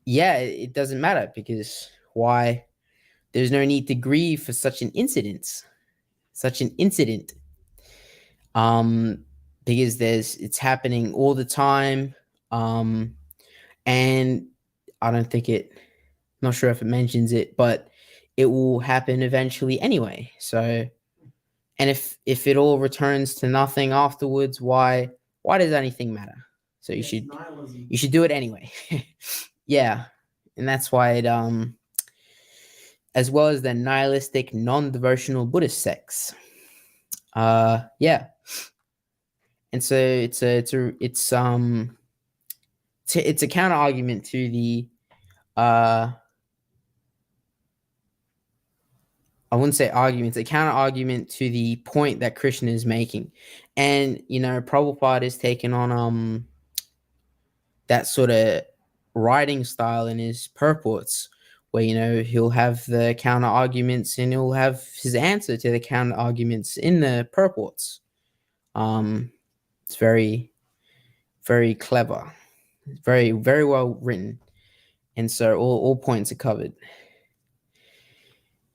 Yeah, it doesn't matter because why? There's no need to grieve for such an incident. Because it's happening all the time. And I don't think I'm not sure if it mentions it, but it will happen eventually anyway. So, and if it all returns to nothing afterwards, why does anything matter? So you should do it anyway. Yeah. And that's why it as well as the nihilistic non-devotional Buddhist sects. Yeah. And so it's a counter argument to the I wouldn't say argument, it's a counter argument to the point that Krishna is making. And you know, Prabhupada is taking on that sort of writing style in his purports, where you know he'll have the counter arguments and he'll have his answer to the counter arguments in the purports. It's very, very clever, very, very well written, and so all points are covered.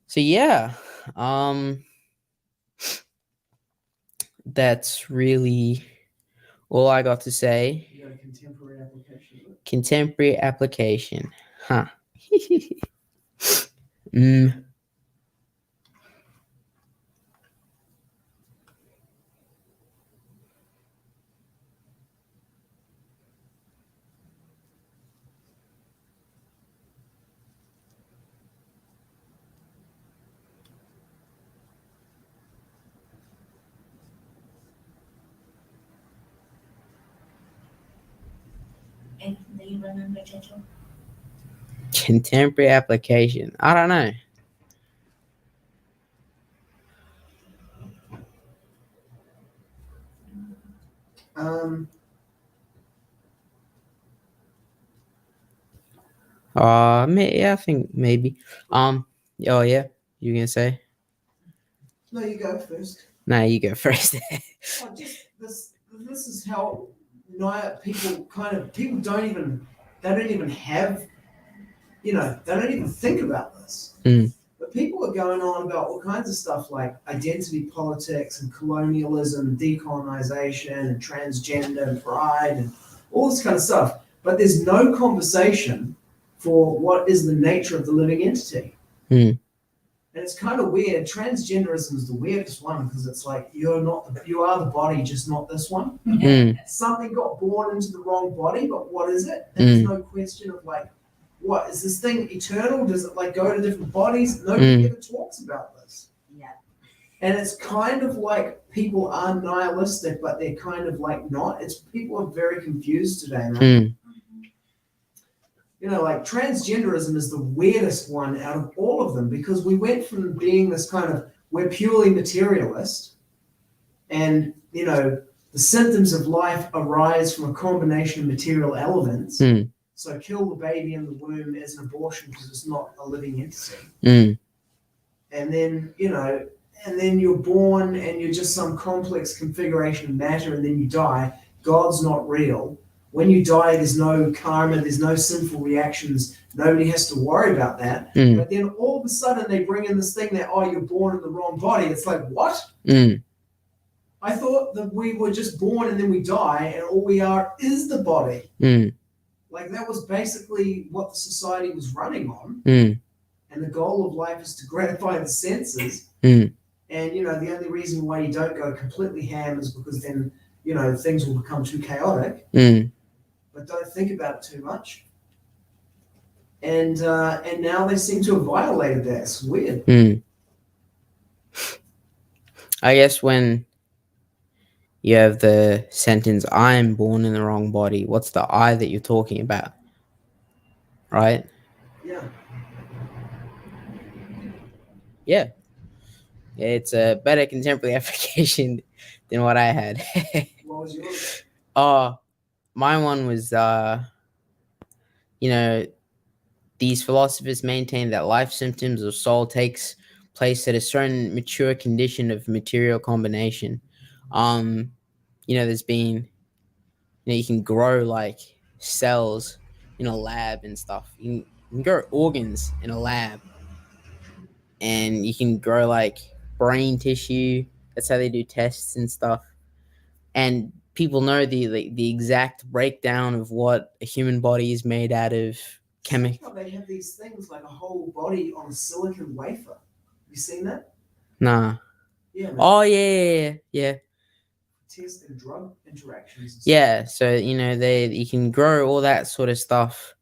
So yeah, that's really all I got to say. You got a contemporary application. Contemporary application, huh? And do you remember, Jojo? Contemporary application. I don't know. Yeah, I think maybe. Oh yeah, you gonna say? No, you go first. Nah, you go first. This is how people don't even have, they don't even think about this. But people are going on about all kinds of stuff like identity politics and colonialism, decolonization and transgender and pride and all this kind of stuff. But there's no conversation for what is the nature of the living entity. And it's kind of weird. Transgenderism is the weirdest one because it's like you are the body, just not this one. Something got born into the wrong body, but what is it? There's no question of like, what is this thing eternal? Does it like go to different bodies? Nobody ever talks about this. Yeah. And it's kind of like people are nihilistic, but they're kind of like not. It's people are very confused today, man. Like transgenderism is the weirdest one out of all of them because we went from being this kind of, we're purely materialist, And, the symptoms of life arise from a combination of material elements. So kill the baby in the womb as an abortion because it's not a living entity. And then, and then you're born and you're just some complex configuration of matter, and then you die. God's not real. When you die, there's no karma, there's no sinful reactions. Nobody has to worry about that. But then all of a sudden they bring in this thing that, you're born in the wrong body. It's like, what? I thought that we were just born and then we die, and all we are is the body. Like, that was basically what the society was running on. And the goal of life is to gratify the senses. And, the only reason why you don't go completely ham is because then, things will become too chaotic. But don't think about it too much. And now they seem to have violated that. It's weird. I guess when you have the sentence, I am born in the wrong body, what's the I that you're talking about? Right? Yeah. Yeah. It's a better contemporary application than what I had. What was yours? My one was, these philosophers maintain that life symptoms of soul takes place at a certain mature condition of material combination. There's been, you can grow like cells in a lab and stuff. You can grow organs in a lab, and you can grow like brain tissue. That's how they do tests and stuff. And people know the exact breakdown of what a human body is made out of. They have these things like a whole body on a silicon wafer. Have you seen that? Nah. Yeah. Man. Oh yeah. Test and drug interactions. Yeah, so you can grow all that sort of stuff,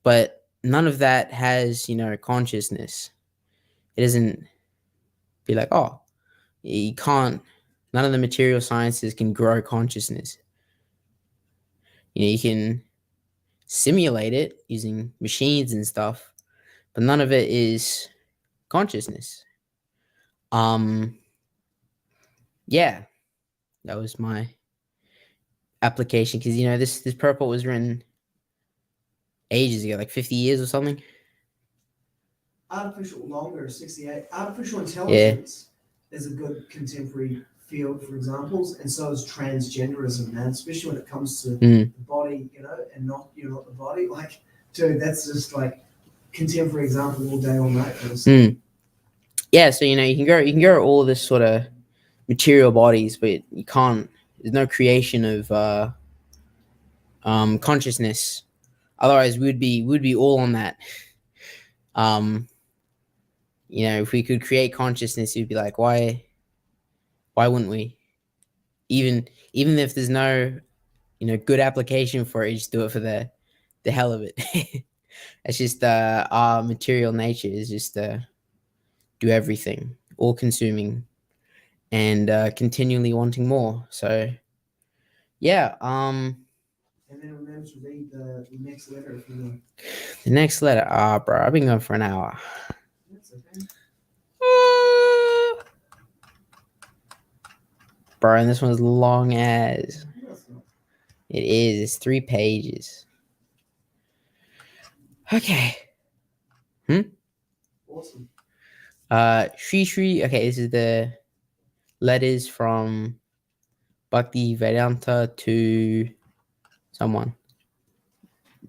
but none of that has consciousness. It doesn't be like, you can't. None of the material sciences can grow consciousness. You can simulate it using machines and stuff, but none of it is consciousness. Yeah, that was my application, because this purport was written ages ago, like 50 years or something. Longer, 68. Artificial intelligence is a good contemporary field for examples, and so is transgenderism, man, especially when it comes to the body, and you're not the body. Like, dude, that's just like contemporary example all day, all night. Yeah, so you can grow all this sort of material bodies, but you can't. There's no creation of consciousness. Otherwise, we'd be all on that. If we could create consciousness, you'd be like, why wouldn't we? Even if there's no good application for it, just do it for the hell of it. It's just our material nature is just do everything, all consuming, and continually wanting more. So yeah. And then remember to read the next letter if you know. The next letter. Bro, I've been going for an hour. That's okay. Bro, and this one's long as. No, it is. It's 3 pages. Okay. Awesome. Shri. Okay, this is the letters from Bhakti-vedanta to someone.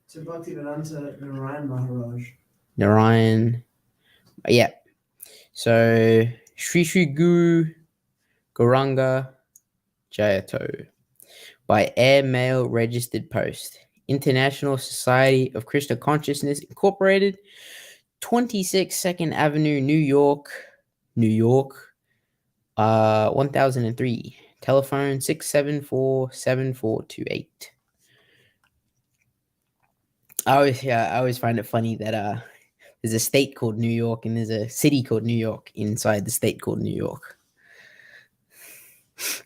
To Bhakti-vedanta Narayan Maharaj. Narayan. Yeah. So Shri Guru Gauranga Jayato by air mail registered post. International Society of Krishna Consciousness Incorporated, 26 2nd Avenue, New York, 1003. Telephone 674-7428. I always find it funny that there's a state called New York and there's a city called New York inside the state called New York.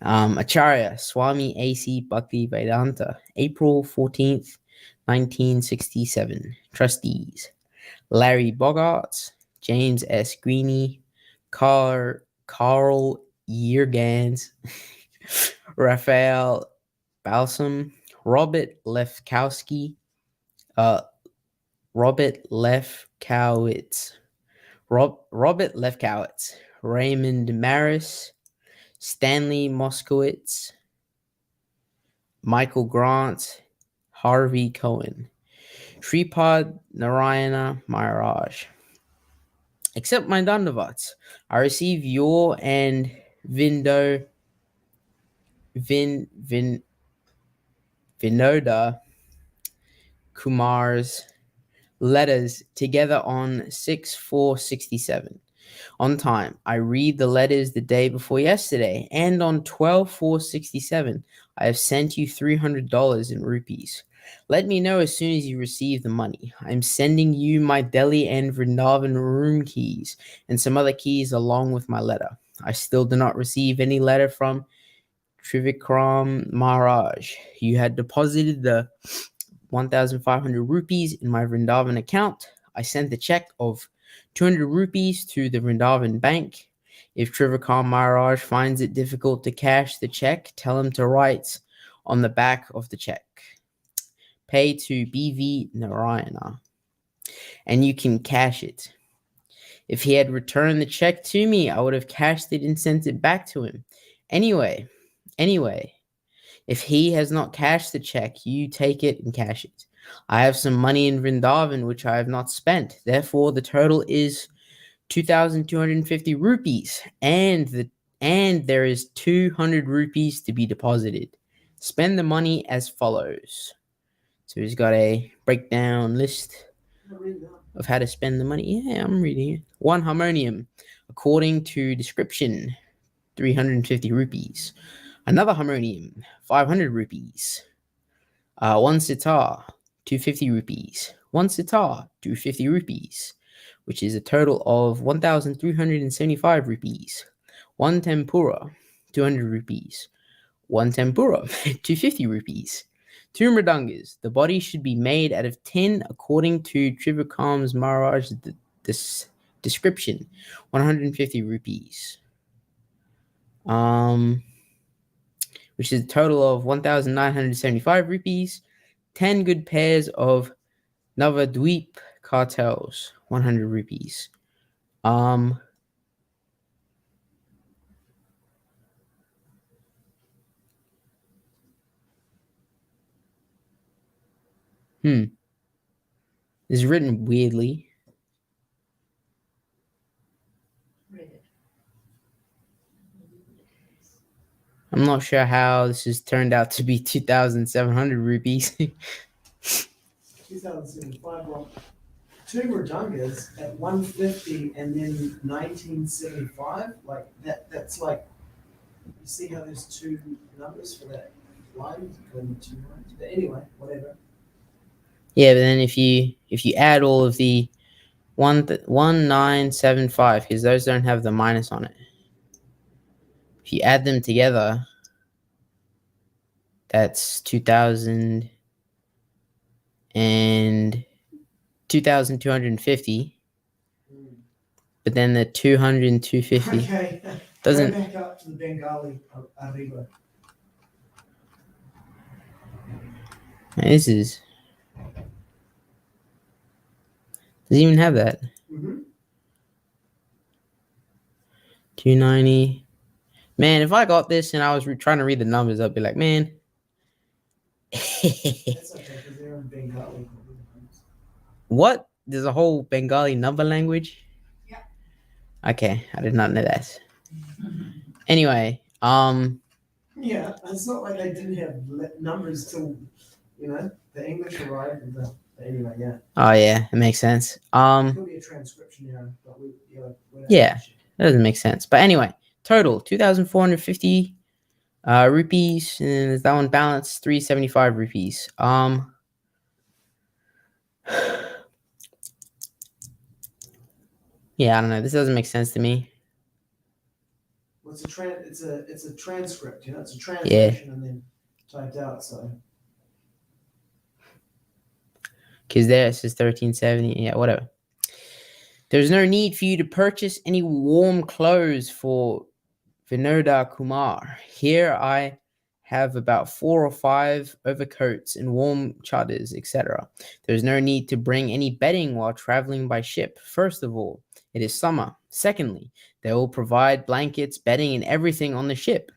Acharya Swami A.C. Bhakti-vedanta, April 14th, 1967. Trustees: Larry Bogarts, James S. Greene, Carl Yergans, Raphael Balsam, Robert Lefkowski, Robert Lefkowitz, Robert Lefkowitz, Raymond Maris, Stanley Moskowitz, Michael Grant, Harvey Cohen, Shripad Narayana Maharaj. Accept my dandavats. I receive your and Vinoda Kumar's letters together on 6/4/67. On time, I read the letters the day before yesterday, and on 12/4/67, I have sent you $300 in rupees. Let me know as soon as you receive the money. I'm sending you my Delhi and Vrindavan room keys and some other keys along with my letter. I still do not receive any letter from Trivikram Maharaj. You had deposited the 1,500 rupees in my Vrindavan account. I sent the check of 200 rupees to the Vrindavan bank. If Trivikram Maharaj finds it difficult to cash the check, tell him to write on the back of the check, pay to B.V. Narayana, and you can cash it. If he had returned the check to me, I would have cashed it and sent it back to him. Anyway, if he has not cashed the check, you take it and cash it. I have some money in Vrindavan which I have not spent. Therefore, the total is 2,250 rupees, and there is 200 rupees to be deposited. Spend the money as follows. So he's got a breakdown list of how to spend the money. Yeah, I'm reading it. One harmonium, according to description, 350 rupees. Another harmonium, 500 rupees. One sitar, 250 rupees. One sitar, 250 rupees, which is a total of 1,375 rupees. One tempura, 200 rupees. One tempura, 250 rupees. Two mridangas. The body should be made out of tin according to Trivikram Maharaj's description, 150 rupees. Which is a total of 1,975 rupees. 10 good pairs of Navadweep cartels, 100 rupees. It's written weirdly. I'm not sure how this has turned out to be 2,700 rupees. 2075. Well, two mridangas at 150 and then 1975. Like that's like, you see how there's two numbers for that line between the two lines. But anyway, whatever. Yeah, but then if you add all of the 1975, because those don't have the minus on it. If you add them together, that's 2,000 and 2,250. But then the 200 and 250 Okay. doesn't. Go back up to the Bengali arriba. This is. Doesn't even have that. 290. Man, if I got this and I was trying to read the numbers, I'd be like, man. That's okay, because they're in Bengali. What? There's a whole Bengali number language? Yeah. Okay, I did not know that. Anyway, Yeah, it's not like they didn't have numbers till, the English arrived and anyway, yeah. Oh yeah, it makes sense. It could be a transcription error, but Yeah, that doesn't make sense. But anyway, total 2,450 rupees, and that one balance 375 rupees. Yeah, I don't know. This doesn't make sense to me. Well, it's a transcript, it's a translation and then typed out, so. Because there it says 1370. Yeah, whatever. There's no need for you to purchase any warm clothes for Vinoda Kumar, here I have about 4 or 5 overcoats and warm chadars, etc. There is no need to bring any bedding while traveling by ship. First of all, it is summer. Secondly, they will provide blankets, bedding, and everything on the ship.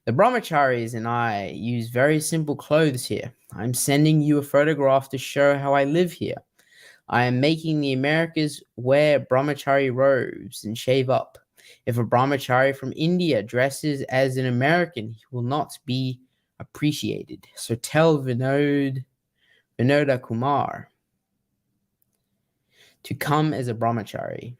The brahmacharis and I use very simple clothes here. I'm sending you a photograph to show how I live here. I am making the Americans wear brahmachari robes and shave up. If a brahmachari from India dresses as an American, he will not be appreciated. So tell Vinoda Kumar to come as a brahmachari.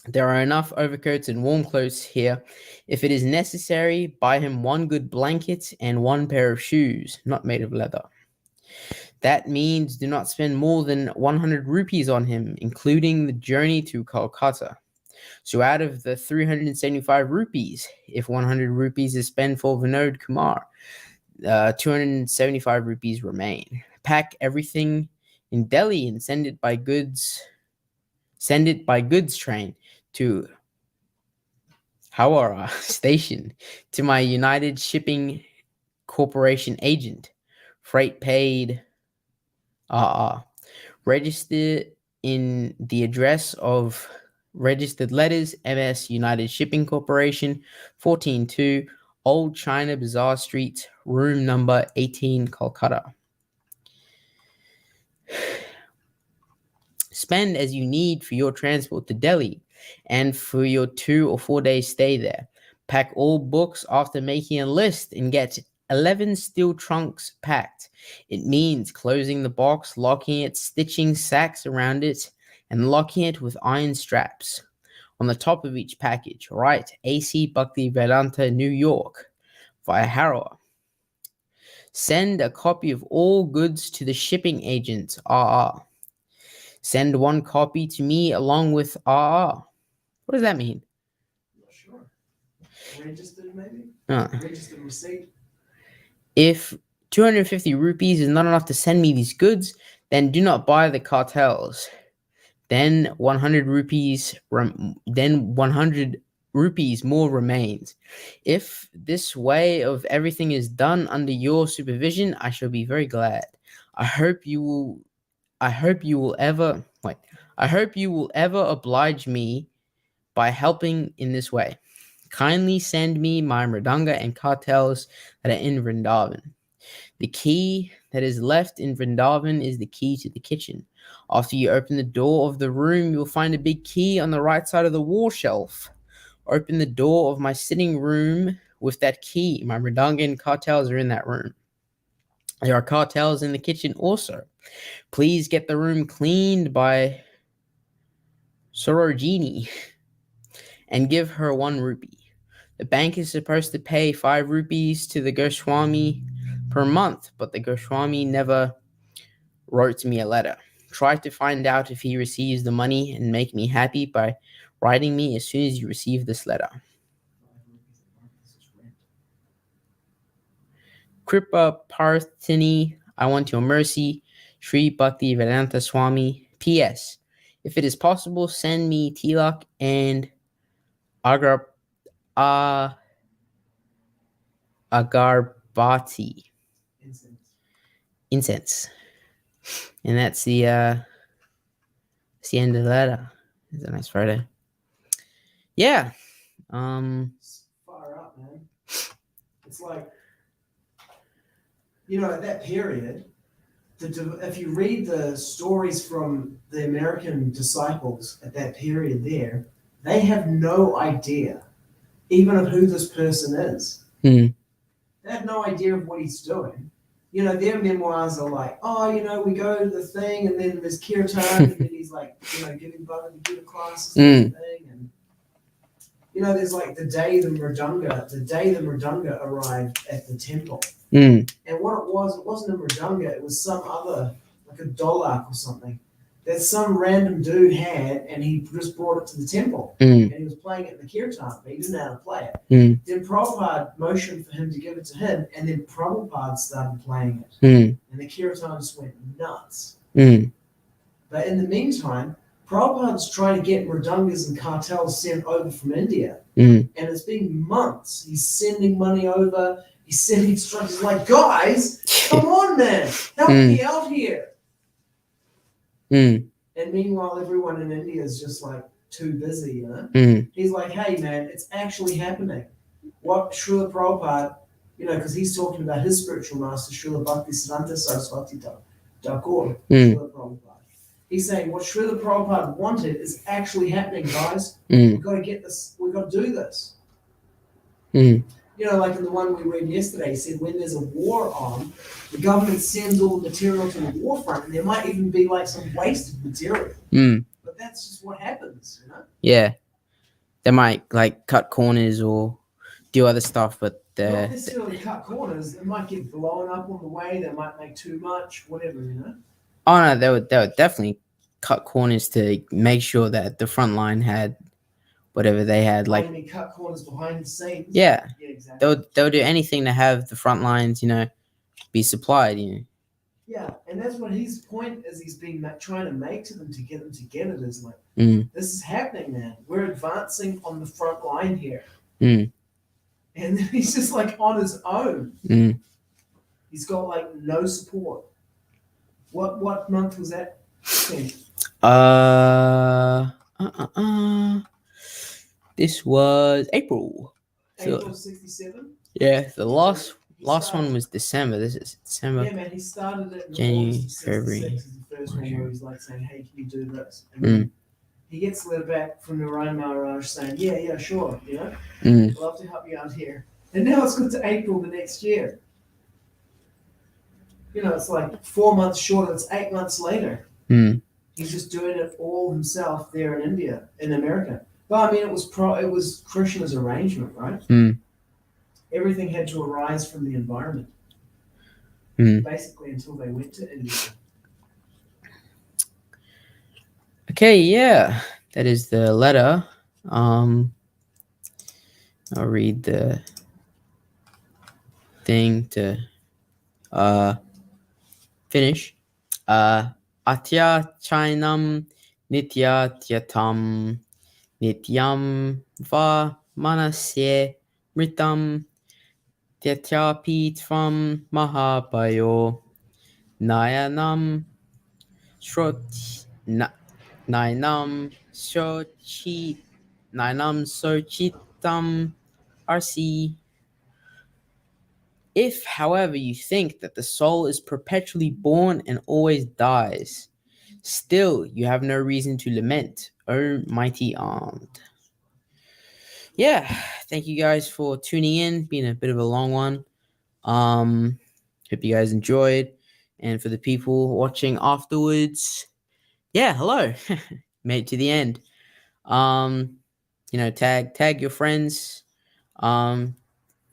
There are enough overcoats and warm clothes here. If it is necessary, buy him 1 good blanket and 1 pair of shoes, not made of leather. That means do not spend more than 100 rupees on him, including the journey to Calcutta. So out of the 375 rupees, if 100 rupees is spent for Vinod Kumar, 275 rupees remain. Pack everything in Delhi and send it by goods train to Howrah station to my United Shipping Corporation agent. Freight paid. Register in the address of registered letters, MS United Shipping Corporation, 142 Old China Bazaar Street, room number 18, Kolkata. Spend as you need for your transport to Delhi and for your 2 or 4 days stay there. Pack all books after making a list and get 11 steel trunks packed. It means closing the box, locking it, stitching sacks around it, and locking it with iron straps. On the top of each package, write AC Bhaktivedanta, New York, via Howrah. Send a copy of all goods to the shipping agent, RR. Send 1 copy to me along with RR. What does that mean? Not sure. Registered, maybe? Registered receipt? If 250 rupees is not enough to send me these goods, then do not buy the cartels. Then 100 rupees more remains. If this way of everything is done under your supervision, I shall be very glad. I hope you will ever oblige me by helping in this way. Kindly send me my mridanga and cartels that are in Vrindavan. The key that is left in Vrindavan is the key to the kitchen. After you open the door of the room, you'll find a big key on the right side of the wall shelf. Open the door of my sitting room with that key. My mridanga and cartels are in that room. There are cartels in the kitchen also. Please get the room cleaned by Sarojini and give her 1 rupee. The bank is supposed to pay 5 rupees to the Goswami per month, but the Goswami never wrote me a letter. Try to find out if he receives the money and make me happy by writing me as soon as you receive this letter. Kripa Parthini, I want your mercy. Sri Bhakti Vedanta Swami. P.S. If it is possible, send me tilak and agarbati. Incense. And that's the end of the letter. It's a nice Friday. Yeah. It's far up, man. It's like, at that period, if you read the stories from the American disciples at that period there, they have no idea even of who this person is. They have no idea of what he's doing. Their memoirs are like, we go to the thing, and then there's kirtan, and then he's like, giving Bhagavad-gītā classes and everything. And, there's like the day the mṛdanga arrived at the temple. And what it wasn't a mṛdanga, it was some other, like a dolak or something, that some random dude had, and he just brought it to the temple. And he was playing it in the kirtan, but he didn't know how to play it. Then Prabhupada motioned for him to give it to him, and then Prabhupada started playing it. And the kirtan just went nuts. But in the meantime, Prabhupada's trying to get mridangas and cartels sent over from India. Mm. And it's been months. He's sending money over. He's sending instructions like, guys, come on, man. Help me out here. Mm. And meanwhile, everyone in India is just like too busy, you know? Mm. He's like, hey, man, it's actually happening. What Srila Prabhupada, you know, because he's talking about his spiritual master, Srila Bhaktisiddhanta Saraswati Thakur, Srila Prabhupada. He's saying what Srila Prabhupada wanted is actually happening, guys. We've got to get this, we've got to do this. Mm. You know, like in the one we read yesterday, he said when there's a war on, the government sends all the material to the war front, and there might even be like some wasted material. Mm. But that's just what happens, you know? Yeah. They might like cut corners or do other stuff, but Not necessarily cut corners. It might get blown up on the way. They might make too much, whatever, you know? oh no, they would definitely cut corners to make sure that the front line had whatever they had. Like, I mean, cut corners behind the scenes. yeah, Yeah, exactly. they'll do anything to have the front lines, you know, be supplied. You know. Yeah, and that's what his point is. He's been trying to make to them to get them to get it. Is like, this is happening, man. We're advancing on the front line here. Mm. And then he's just like on his own. Mm. He's got like no support. What month was that? This was April. April 67. Yeah, the last one was December. This is December. Yeah, man. He started it in January, August of 66 February. is the first one where he's like saying, "Hey, can you do this?" And then he gets a letter back from Narayan Maharaj saying, "Yeah, sure. You know, I'd love to help you out here." And now it's got to April the next year. You know, it's like 4 months short. It's 8 months later. He's just doing it all himself there in India, in America. But I mean, it was Krishna's arrangement, right? Everything had to arise from the environment, basically, until they went to India. Okay, yeah, that is the letter. I'll read the thing to finish. Atya cainaṁ nitya-jātaṁ nityam va manyase mṛtam tathāpi tvam mahā-bāho nainaṁ nainaṁ śocitum arhasi. If, however, you think that the soul is perpetually born and always dies, still you have no reason to lament, O mighty armed. Yeah, thank you guys for tuning in. Been a bit of a long one. Hope you guys enjoyed. And for the people watching afterwards, yeah, hello. Made it to the end. You know, tag your friends.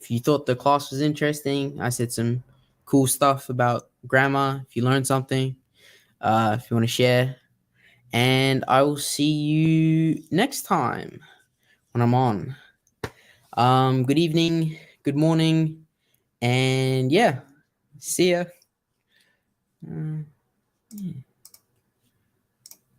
If you thought the class was interesting, I said some cool stuff about grammar. If you learned something, if you want to share, and I will see you next time when I'm on. Good evening, good morning, and yeah, see ya. Yeah.